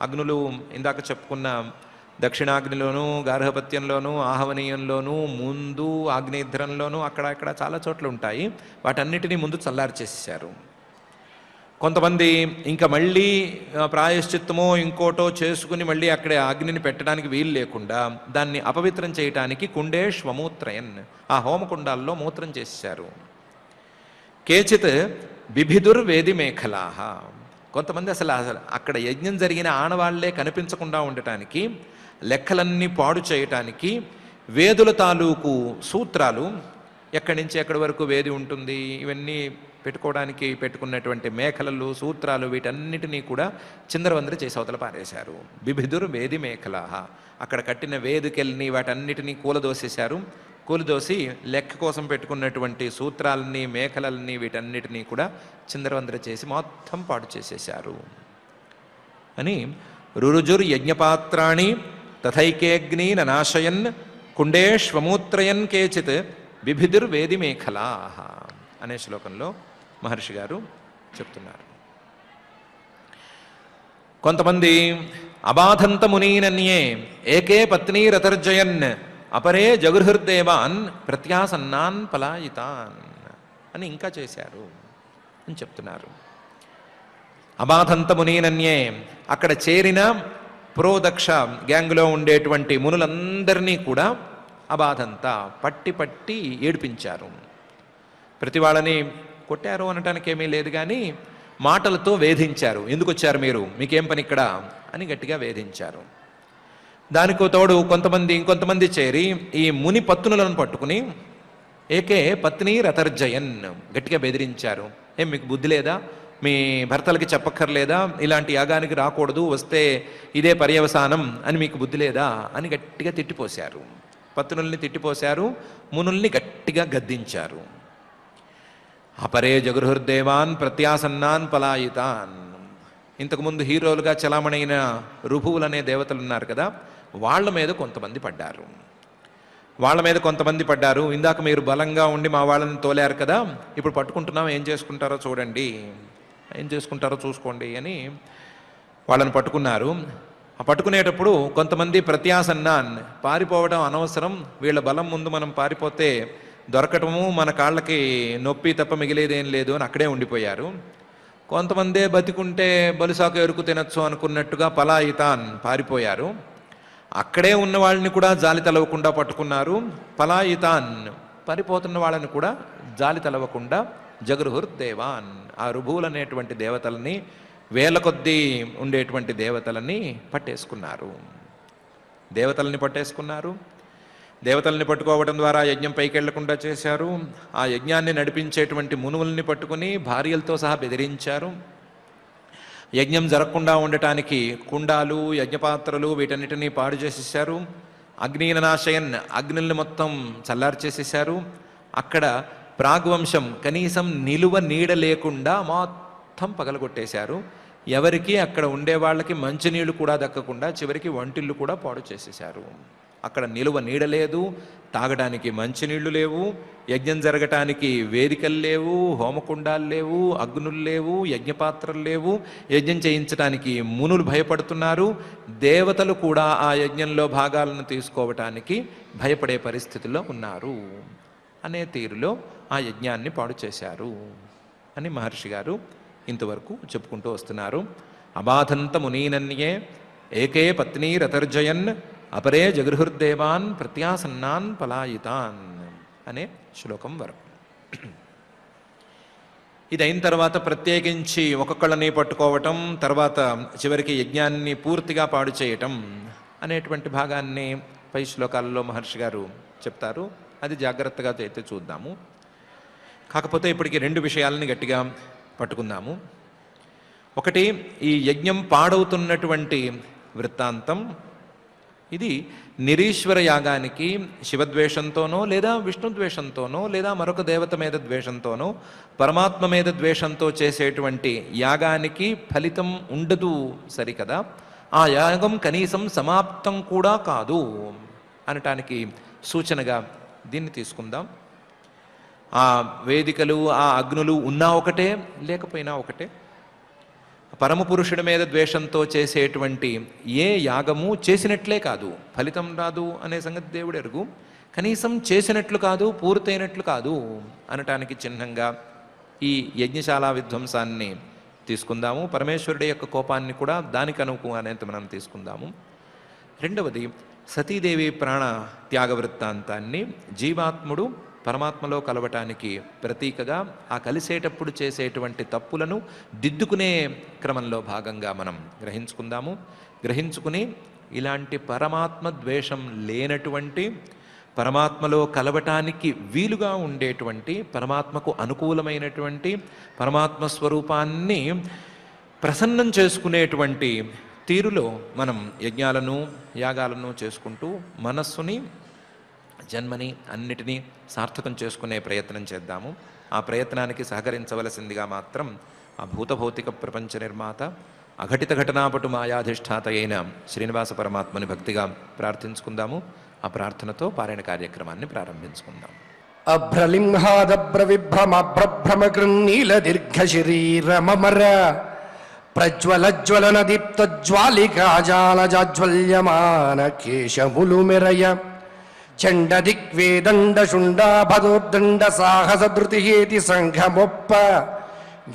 అగ్నులు ఇందాక చెప్పుకున్న దక్షిణాగ్నిలోను, గార్హపత్యంలోను, ఆహవనీయంలోను, ముందు ఆగ్నేధ్రంలోను అక్కడ చాలా చోట్ల ఉంటాయి. వాటన్నిటినీ ముందు చల్లార్చేసేసారు. కొంతమంది ఇంకా మళ్ళీ ప్రాయశ్చిత్తమో ఇంకోటో చేసుకుని మళ్ళీ అక్కడే అగ్నిని పెట్టడానికి వీలు లేకుండా దాన్ని అపవిత్రం చేయటానికి కుండేష్వమూత్రయన్ ఆ హోమకుండాల్లో మూత్రం చేసేశారు. కేచిత్ బిభిదుర్వేది మేఖలాహ కొంతమంది అసలు అక్కడ యజ్ఞం జరిగిన ఆనవాళ్లే కనిపించకుండా ఉండటానికి, లెక్కలన్నీ పాడు చేయటానికి వేదుల తాలూకు సూత్రాలు ఎక్కడి నుంచి ఎక్కడి వరకు వేది ఉంటుంది ఇవన్నీ పెట్టుకోవడానికి పెట్టుకున్నటువంటి మేఖలలు, సూత్రాలు వీటన్నిటినీ కూడా చిందరవందర చేసి అవతల పారేశారు. బిభిదుర్ వేది మేఖలాహ అక్కడ కట్టిన వేదికల్ని వాటన్నిటినీ కూలదోసేశారు. కూలదోసి లెక్క కోసం పెట్టుకున్నటువంటి సూత్రాలని, మేఖలల్ని వీటన్నిటినీ కూడా చిందరవందర చేసి మొత్తం పాడు చేసేశారు అని రురుజుర్ యజ్ఞపాత్రాణి తథైకేగ్ని ననాశయన్ కుండేష్వమూత్రయన్ కేచిత్ బిభిదుర్వేది మేఖలాహ అనే శ్లోకంలో మహర్షి గారు చెప్తున్నారు. కొంతమంది అబాధంత మునీనన్యే ఏకే పత్నీరతర్జయన్ అపరే జగృహృదేవాన్ ప్రత్యాసన్నాన్ పలాయితాన్ అని ఇంకా చేశారు అని చెప్తున్నారు. అబాధంత మునీనన్యే అక్కడ చేరిన ప్రోదక్ష గ్యాంగ్లో ఉండేటువంటి మునులందరినీ కూడా అబాధంతా పట్టి పట్టి ఏడిపించారు. ప్రతి వాళ్ళని కొట్టారు అనటానికి ఏమీ లేదు, కానీ మాటలతో వేధించారు. ఎందుకు వచ్చారు మీరు, మీకేం పని ఇక్కడ అని గట్టిగా వేధించారు. దానికో తోడు ఇంకొంతమంది చేరి ఈ ముని పత్నులను పట్టుకుని ఏకే పత్ని రతర్జయన్ గట్టిగా బెదిరించారు. ఏం మీకు బుద్ధి లేదా, మీ భర్తలకి చెప్పక్కర్లేదా, ఇలాంటి యాగానికి రాకూడదు, వస్తే ఇదే పర్యవసానం అని మీకు బుద్ధి లేదా అని గట్టిగా తిట్టిపోశారు. పత్నుల్ని తిట్టిపోశారు, మునుల్ని గట్టిగా గద్దించారు. అపరే జగృహృదేవాన్ ప్రత్యాసన్నాన్ పలాయితాన్ ఇంతకుముందు హీరోలుగా చలామణైన రుభువులనే దేవతలు ఉన్నారు కదా, వాళ్ళ మీద కొంతమంది పడ్డారు. ఇందాక మీరు బలంగా ఉండి మా వాళ్ళని తోలారు కదా, ఇప్పుడు పట్టుకుంటున్నాం, ఏం చేసుకుంటారో చూసుకోండి అని వాళ్ళని పట్టుకున్నారు. ఆ పట్టుకునేటప్పుడు కొంతమంది ప్రత్యాసన్నాన్ పారిపోవడం అనవసరం, వీళ్ళ బలం ముందు మనం పారిపోతే దొరకటము మన కాళ్ళకి నొప్పి తప్ప మిగిలేదేం లేదు అని అక్కడే ఉండిపోయారు. కొంతమందే బతికుంటే బలుసాకు ఎరుకు తినచ్చు అనుకున్నట్టుగా పలాయితాన్ పారిపోయారు. అక్కడే ఉన్న వాళ్ళని కూడా జాలి తలవకుండా పట్టుకున్నారు. పలాయితాన్ పారిపోతున్న వాళ్ళని కూడా జాలి తలవకుండా జగృహృదేవాన్ ఆ రుభువులు అనేటువంటి దేవతలని, వేల కొద్దీ ఉండేటువంటి దేవతలని పట్టేసుకున్నారు. దేవతల్ని పట్టుకోవడం ద్వారా యజ్ఞం పైకి వెళ్లకుండా చేశారు. ఆ యజ్ఞాన్ని నడిపించేటువంటి మునువుల్ని పట్టుకుని భార్యలతో సహా బెదిరించారు. యజ్ఞం జరగకుండా ఉండటానికి కుండాలు, యజ్ఞపాత్రలు వీటన్నిటినీ పాడు చేసేసారు. అగ్నిననాశయన్ అగ్నుల్ని మొత్తం చల్లార్చేసేసారు. అక్కడ ప్రాగ్వంశం కనీసం నిలువ నీడ లేకుండా మొత్తం పగలగొట్టేశారు. ఎవరికి అక్కడ ఉండే వాళ్ళకి మంచినీళ్ళు కూడా దక్కకుండా చివరికి వంటిల్లు కూడా పాడు చేసేశారు. అక్కడ నిలువ నీడ లేదు, తాగడానికి మంచినీళ్లు లేవు, యజ్ఞం జరగటానికి వేదికలు లేవు, హోమకుండాలు లేవు, అగ్నులు లేవు, యజ్ఞపాత్రలు లేవు, యజ్ఞం చేయించడానికి మునులు భయపడుతున్నారు, దేవతలు కూడా ఆ యజ్ఞంలో భాగాలను తీసుకోవటానికి భయపడే పరిస్థితుల్లో ఉన్నారు అనే తీరులో ఆ యజ్ఞాన్ని పాడు చేశారు అని మహర్షి గారు ఇంతవరకు చెప్పుకుంటూ వస్తున్నారు. అబాధంత మునీనన్యే ఏకే పత్నీరతర్జయన్ అపరే జగృహుర్దేవాన్ ప్రత్యాసన్నాన్ పలాయితాన్ అనే శ్లోకం వరకు. ఇది అయిన తర్వాత ప్రత్యేకించి ఒక్కొక్కళ్ళని పట్టుకోవటం, తర్వాత చివరికి యజ్ఞాన్ని పూర్తిగా పాడు చేయటం అనేటువంటి భాగాన్ని పై శ్లోకాలలో మహర్షి గారు చెప్తారు. అది జాగ్రత్తగా అయితే చూద్దాము. కాకపోతే ఇప్పటికి 2 విషయాలని గట్టిగా పట్టుకుందాము. ఒకటి, ఈ యజ్ఞం పాడవుతున్నటువంటి వృత్తాంతం ఇది నిరీశ్వర యాగానికి శివద్వేషంతోనో లేదా విష్ణుద్వేషంతోనో లేదా మరొక దేవత మీద ద్వేషంతోనో పరమాత్మ మీద ద్వేషంతో చేసేటువంటి యాగానికి ఫలితం ఉండదు సరికదా, ఆ యాగం కనీసం సమాప్తం కూడా కాదు అనటానికి సూచనగా దీన్ని తీసుకుందాం. ఆ వేదికలు, ఆ అగ్నులు ఉన్నా ఒకటే, లేకపోయినా ఒకటే. పరమపురుషుడి మీద ద్వేషంతో చేసేటువంటి ఏ యాగము చేసినట్లే కాదు, ఫలితం రాదు అనే సంగతి దేవుడు ఎరుగు. కనీసం చేసినట్లు కాదు, పూర్తయినట్లు కాదు అనటానికి చిహ్నంగా ఈ యజ్ఞశాల విధ్వంసాన్ని తీసుకుందాము. పరమేశ్వరుడి యొక్క కోపాన్ని కూడా దానికి అనుకూలంగా మనం తీసుకుందాము. రెండవది, సతీదేవి ప్రాణ త్యాగ వృత్తాంతాన్ని జీవాత్ముడు పరమాత్మలో కలవటానికి ప్రతీకగా ఆ కలిసేటప్పుడు చేసేటువంటి తప్పులను దిద్దుకునే క్రమంలో భాగంగా మనం గ్రహించుకుని ఇలాంటి పరమాత్మ ద్వేషం లేనటువంటి, పరమాత్మలో కలవటానికి వీలుగా ఉండేటువంటి, పరమాత్మకు అనుకూలమైనటువంటి, పరమాత్మ స్వరూపాన్ని ప్రసన్నం చేసుకునేటువంటి తీరులో మనం యజ్ఞాలను యాగాలను చేసుకుంటూ మనస్సుని, జన్మని అన్నిటినీ సార్థకం చేసుకునే ప్రయత్నం చేద్దాము. ఆ ప్రయత్నానికి సహకరించవలసిందిగా మాత్రం ఆ భూతభౌతిక ప్రపంచ నిర్మాత, అఘటిత ఘటనాపటు మాయాధిష్ఠాత అయిన శ్రీనివాస పరమాత్మని భక్తిగా ప్రార్థించుకుందాము. ఆ ప్రార్థనతో పారాయణ కార్యక్రమాన్ని ప్రారంభించుకుందాం. అభ్రలింహాదభ్ర విభ్రమభ్రభ్రమ కృన్నీల దీర్ఘ శరీరమర ప్రజ్వలజ్వలన దీప్త జ్వాలికాజాలజాజ్వల్యమాన కేశములు మెరయ చండ దిగ్వేదండ శుండాభదోర్దండ సాహస ధృతిహేతి సంఘమొప్ప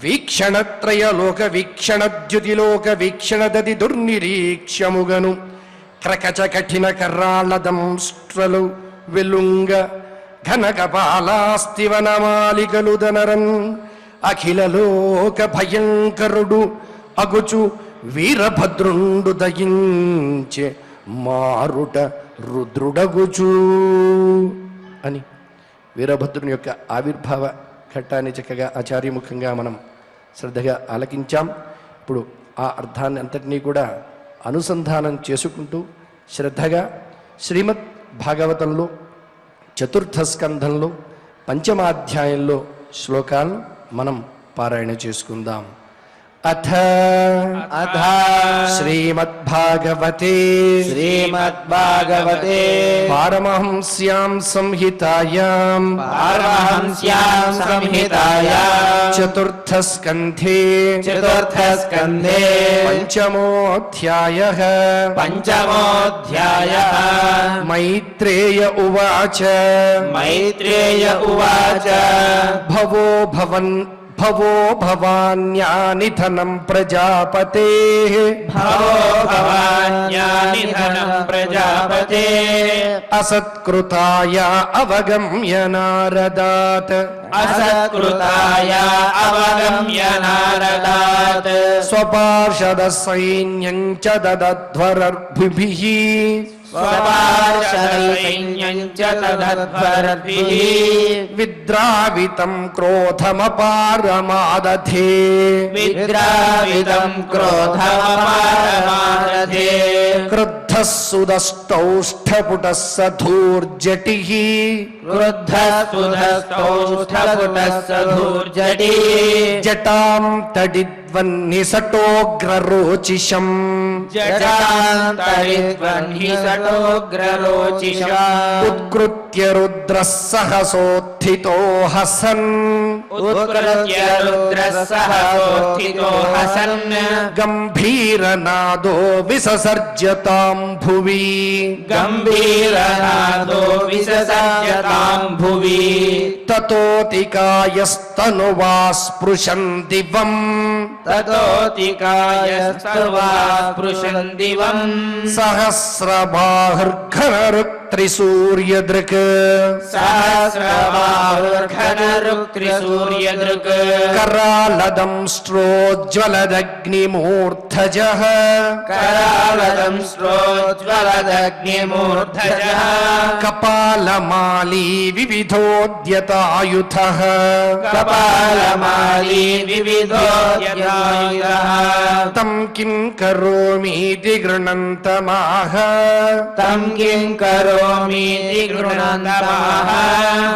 వీక్షణత్రయ లోక వీక్షణద్యుతిలోక వీక్షణదది దుర్నిరీక్ష్యముగను క్రకచ కఠిన కర్రాళదంష్ట్రలు వెలుంగ ఘన కపాలాస్తివనమాలికలు దనరన్ అఖిల లోక భయంకరుడు అగుచు వీరభద్రుండు దయించే మారుట రుద్రుడగుచు అని వీరభద్రుని యొక్క ఆవిర్భావ ఘట్టాన్ని చక్కగా ఆచార్యముఖంగా మనం శ్రద్ధగా ఆలకించాం. ఇప్పుడు ఆ అర్థాన్ని అంతటినీ కూడా అనుసంధానం చేసుకుంటూ శ్రద్ధగా శ్రీమద్ భాగవతంలో 4వ స్కంధంలో 5వ శ్లోకాలను మనం పారాయణ చేసుకుందాం. అథ శ్రీమద్భాగవతే పారమహంస్యాం సంహితాయాం 4థ స్కంధే 5మోऽధ్యాయః మైత్రేయ ఉవాచ భవో భవాన్యానిధనం ప్రజాపతేః అసత్కృతాయ అవగమ్య నారదాత్ స్వపార్షద సైన్యం చ దదధ్వరర్భిః విద్రావితం క్రోధమపారమాదధే క్రుద్ధ सुदस्तौष्ठपुटः सधूर्जटिः क्रुद्धस्तुधस्तौष्ठपुटः सधूर्जटिः जटां तडिद्वह्निसटोग्ररोचिषम् जटान्तरिध्वन्निसटोग्ररोचिषम् उत्कृत्य रुद्रः सहसोत्थितो हसन् उत्कृत्य रुद्रः सहसोत्थितो हसन् गम्भीरनादो विससर्जतां भुवि गम्भीरनादो विससर्जतां भुवि ततोतिकायस्तनुवा स्पृशन् दिवम् ततोतिकायस्तवा स्पृशन् दिवम् सहस्रबाहुर्घनरुक्त्रिसूर्यदृक् सहस्रबाहुर्घनरुक्त्रिसूर्यदृक् करालदंष्ट्रोज्ज्वलदग्निमूर्धजः करालदंष्ट्रोज्ज्वलदग्निमूर्धजः कपालमाली विविधोद्यतायुधः कपालमाली विविधोद्यतायुधः तं किं करोमीति गृह्णन्तमाह तं किं करोमीति गृह्णन्तमाह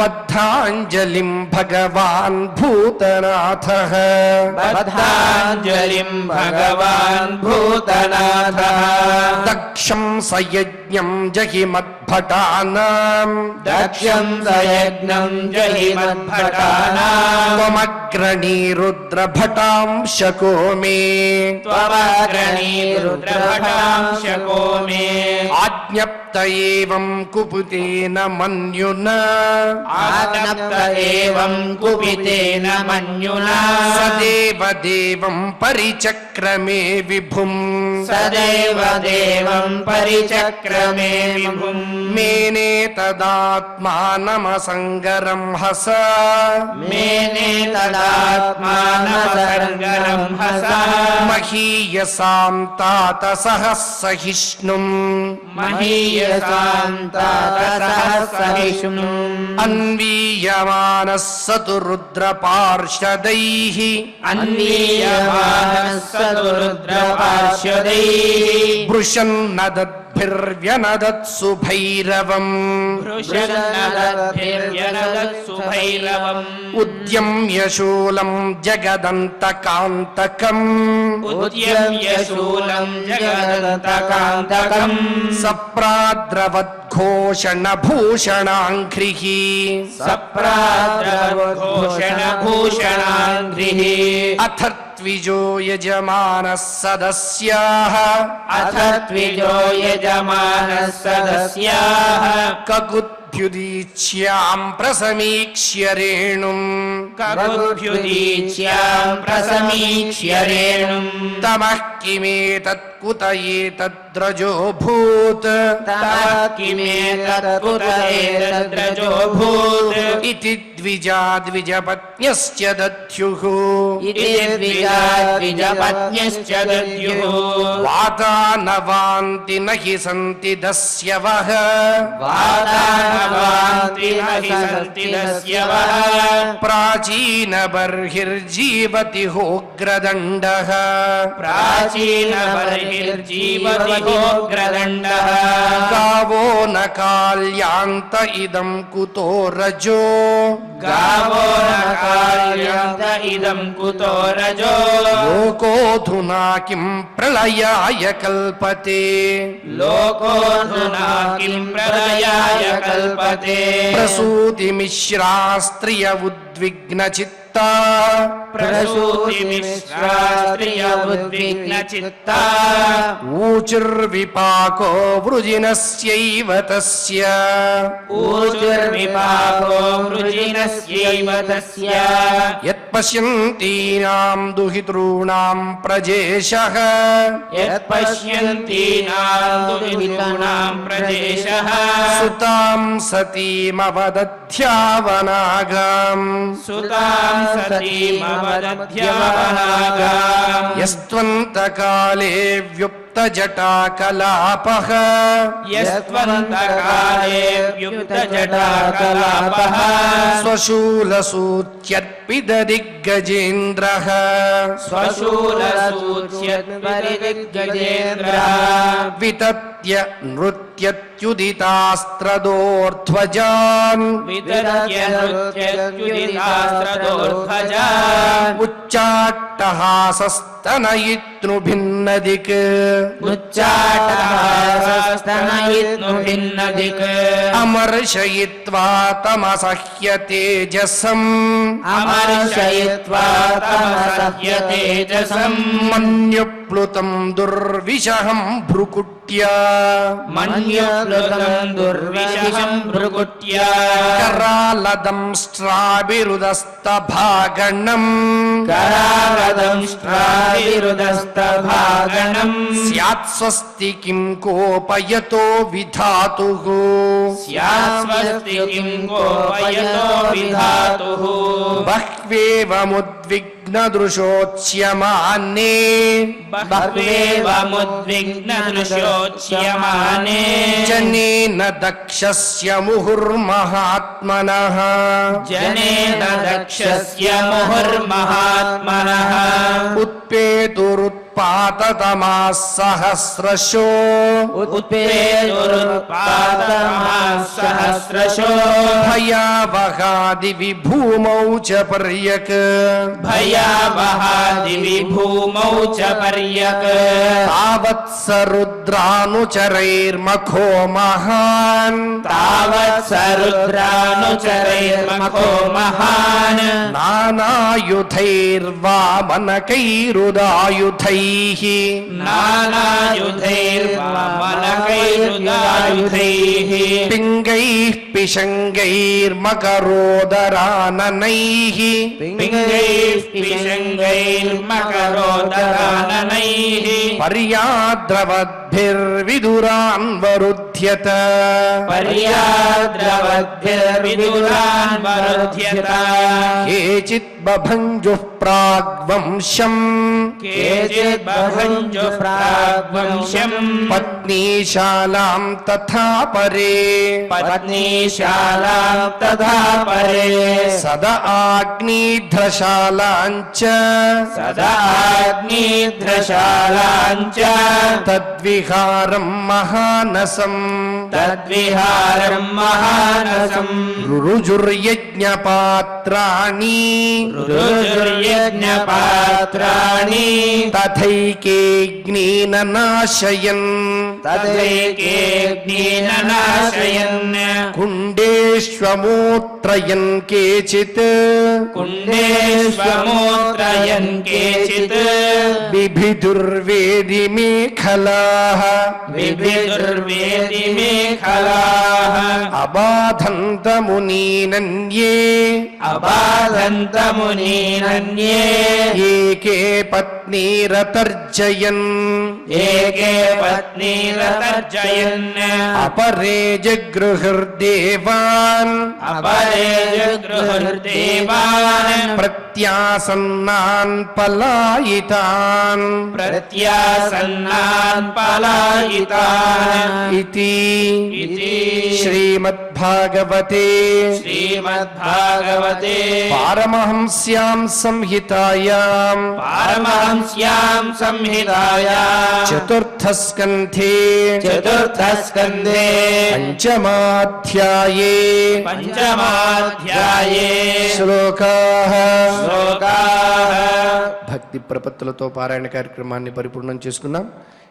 बद्धाञ्जलिं भगवान् भूतनाथः बद्धाञ्जलिं भगवान् भूतनाथः दक्षं सयज्ञं जहिमद्भटानां दक्षं सयज्ञं जहिमद्भटानां त्वमग्रणीरुद्रभटां शको मे त्वमग्रणी रुद्रभटांशको मे आज्ञप्त एवं कुपितेन मन्युना आज्ञप्त एवं कुपितेन मन्युना सदेव देवं परिचक्रमे विभुम् सदैव देवं परिचक्रमे विभुम् मेने तदात्मानमसङ्गरं हस मेने तदात्मानमसङ्गरं हसा महीयसां तात सहिष्णुम् महीयसां तात सहिष्णुम् अन्वीयमानः स तु रुद्रपार्षदैः अन्वीयमानः स तु रुद्रपार्षदैः वृषन्नदद्भिर्व्यनदत्सु भैरवम् वृषन्नदद्भिर्व्यनदत्सु भैरवम् उद्यम्य शूलं जगदन्तकान्तकम् उद्यम्य शूलं जगदन्तकान्तकम् सप्राद्रवद्घोषणभूषणाङ्घ्रिः सप्राद्रवद्घोषणभूषणाङ्घ्रिः अथ त्विजो यजमानः सदस्याः अथ त्विजो यजमानः सदस्याः ककुद्भ्युदीच्यां प्रसमीक्ष्य रेणुम् ककुद्भ्युदीच्यां प्रसमीक्ष्य रेणुम् तमः किमेतत् कुत एतद्रजोऽभूत् तमः किमेतत् कुत एतद्रजो भूत् इति द्विजपत्न्यश्च दध्युः इति द्विजपत्न्यश्च दद्युः वातानवान्ति न हि सन्ति दस्यवः वातानवान्ति न हि सन्ति दस्यवः प्राचीनबर्हिर्जीवति होग्रदण्डः प्राचीनबर्हिर्जीवति होग्रदण्डः गावो न काल्यान्त इदं कुतो रजो गावो न कार्यन्त इदं कुतो रजो लोकोऽधुना किं प्रलयाय कल्पते लोकोऽधुना किं प्रलयाय कल्पते प्रसूतिमिश्रा स्त्रिय उद्विग्नचित्ता प्रसूतिमिश्रा स्त्रिय उद्विग्नचित्ता ऊचुर्विपाको वृजिनस्यैव तस्य ऊचुर्विपाको वृजिनस्यैव तस्य यत्पश्यन्तीनां दुहितॄणां प्रजेशः यत्पश्यन्तीनां दुहितॄणां प्रजेशः सुतां सतीमवदध्यावनागाम् सुतां सतीमवदध्यवनागाम् यस्त्वन्तकाले व्युक्तजटाकलापः यस्त्वन्तकाले व्युक्तजटाकलापः स्वशूलसूच्यर्पितदिग्गजेन्द्रः स्वशूलसूच्यत्परिदिग्गजेन्द्रः वितत्य నృత్యత్యుదితాస్త్రదోర్ధ్వజాన్ విదర్య నృత్యత్యుదితాస్త్రదోర్ధ్వజాన్ ఉచ్చాట్టహాసస్తనయిత్నుభిన్నదిక్ ఉచ్చాటహాసస్తనయిత్నుభిన్నదిక్ అమర్షయిత్వా తమసహ్య తేజసం అమర్షయిత్వా తమసహ్య తేజసం మన్యప్లుతం దుర్విషహం భ్రుకుట్యా మన్యప్లుతం దుర్విషహం భృగుట్యా కరాలదం స్ట్రాభిరుదస్తభాగణం కరాలదం స్ట్రావిరుదస్తభాగణం స్యాత్ స్వస్తి కిం కోపయతో విధాతుః స్యాస్వస్తి కిం కోపయతో విధాతుః బహ్వేవముద్విగ్నదృశోచ్యమానే బహ్వేవముద్విగ్నదృశ్యోచ్యమానే జనేన దక్షస్య ముహుర్మహాత్మనః జనేన దక్షస్య ముహుర్మహాత్మనః ఉత్పేతురుత్పాతతమా సహస్రశో ఉత్పేతురుత్పాతమః సహస్రశో భయావహాది విభూమౌ చ పర్యక్ భయావహాది విభూమౌ చ పర్యక్ తావత్స రుద్రానుచరైర్మఖో మహాన్ తావత్ సరుద్రానుచరైర్మఖో మహాన్ నానాయుధైర్వామనకైరుదాయుధైః నానాయుధైర్వామనకైరుదాయుధైః పింగైః పిశంగైర్మకరోదరాననైః పింగైః పిశంగైర్మకరోదరాననైః పర్యాద్రవద్భిర్విదురాన్వరుధ్యత పర్యాద్రవద్భిర్విదురాన్ వరుధ్యత కేచిత్ బభంజుః ప్రాగ్వంశం కేచిత్ బభంజు ప్రాగ్వంశం పత్నీశాలాం తథా పరే పత్నీశాలాం తథా పరే సద ఆగ్నిధ్రశాలాంచ సదాగ్నిధ్రశాలాంచ తద్విహారం మహానసం తద్విహారం మహానసం రురుజుర్యజ్ఞపాత్రాణి రుజుర్యజ్ఞపాత్రాణి తథైకేగ్నీన నాశయన్ తదైకేగ్నీన నాశయన్ కుండేష్వమూత్రయన్ కేచిత్ కుండేష్వమూత్రయన్ కేచిత్ బిభిదుర్వేది మేఖలాః విభిదుర్వేది మేఖలాః అబాధంతమునీనన్యే అబాధంతమునీనన్యే ఏకే పత్నీరతర్జయన్ ఏకే పత్నీరతర్జయన్ అపరే జగృహుర్దేవాన్ అపరే జగృహుర్దేవాన్ ప్రత్యాసన్నాన్ పలాయితాన్ ప్రత్యాసన్నాన్ పలాయితాన్ ఇతి ఇతి శ్రీమద్భాగవతే శ్రీమద్భాగవతే పారమహంస్యాం సంహితాయాం పారమహంస్యాం సంహితాయాం చతుర్థస్కంధే చతుర్థస్కంధే పంచమాధ్యాయే పంచమాధ్యాయే శ్లోకాః శ్లోకాః భక్తి ప్రపత్తులతో పారాయణ కార్యక్రమాన్ని పరిపూర్ణం చేసుకున్నాం.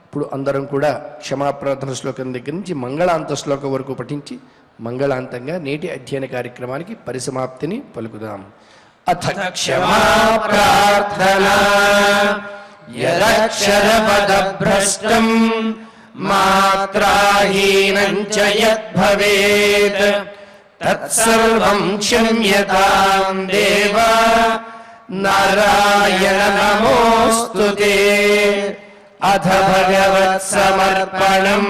ఇప్పుడు అందరం కూడా క్షమాప్రార్థన శ్లోకం దగ్గర నుంచి మంగళాంత శ్లోకం వరకు పఠించి మంగళాంతంగా నేటి అధ్యయన కార్యక్రమానికి పరిసమాప్తిని పలుకుదాం. అథ క్షమా ప్రార్థనా యదక్షరపదభ్రష్టం మాత్రాహీనం చ యద్భవేత్ తత్సర్వం క్షమ్యతాం దేవ నారాయణ నమోస్తుతే. అథ భగవత్సమర్పణం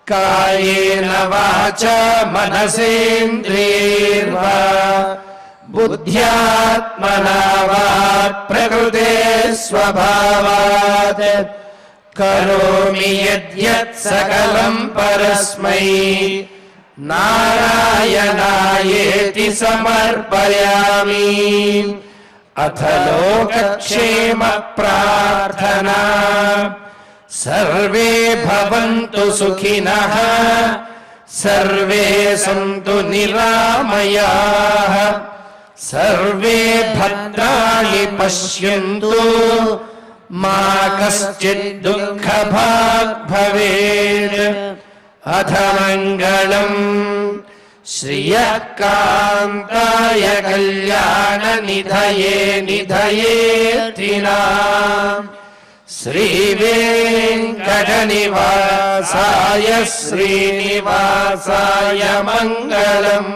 కాయేన వాచా మనసేంద్రియైర్వా బుద్ధ్యాత్మనా వా ప్రకృతే స్వభావాత్ కరోమి యద్యత్ సకలం పరస్మై నారాయణాయేతి సమర్పయామి. అథ లోకక్షేమ ప్రార్థనా सर्वे भवन्तु सुखिनः सर्वे सन्तु निरामयाः सर्वे भद्राणि पश्यन्तु मा कश्चित् दुःखभाग् भवेत् अथ मङ्गलम् श्रियः कान्ताय कल्याणनिधये निधयेऽर्थिनाम् श्रीवेङ्कटनिवासाय श्रीनिवासाय मङ्गलम्।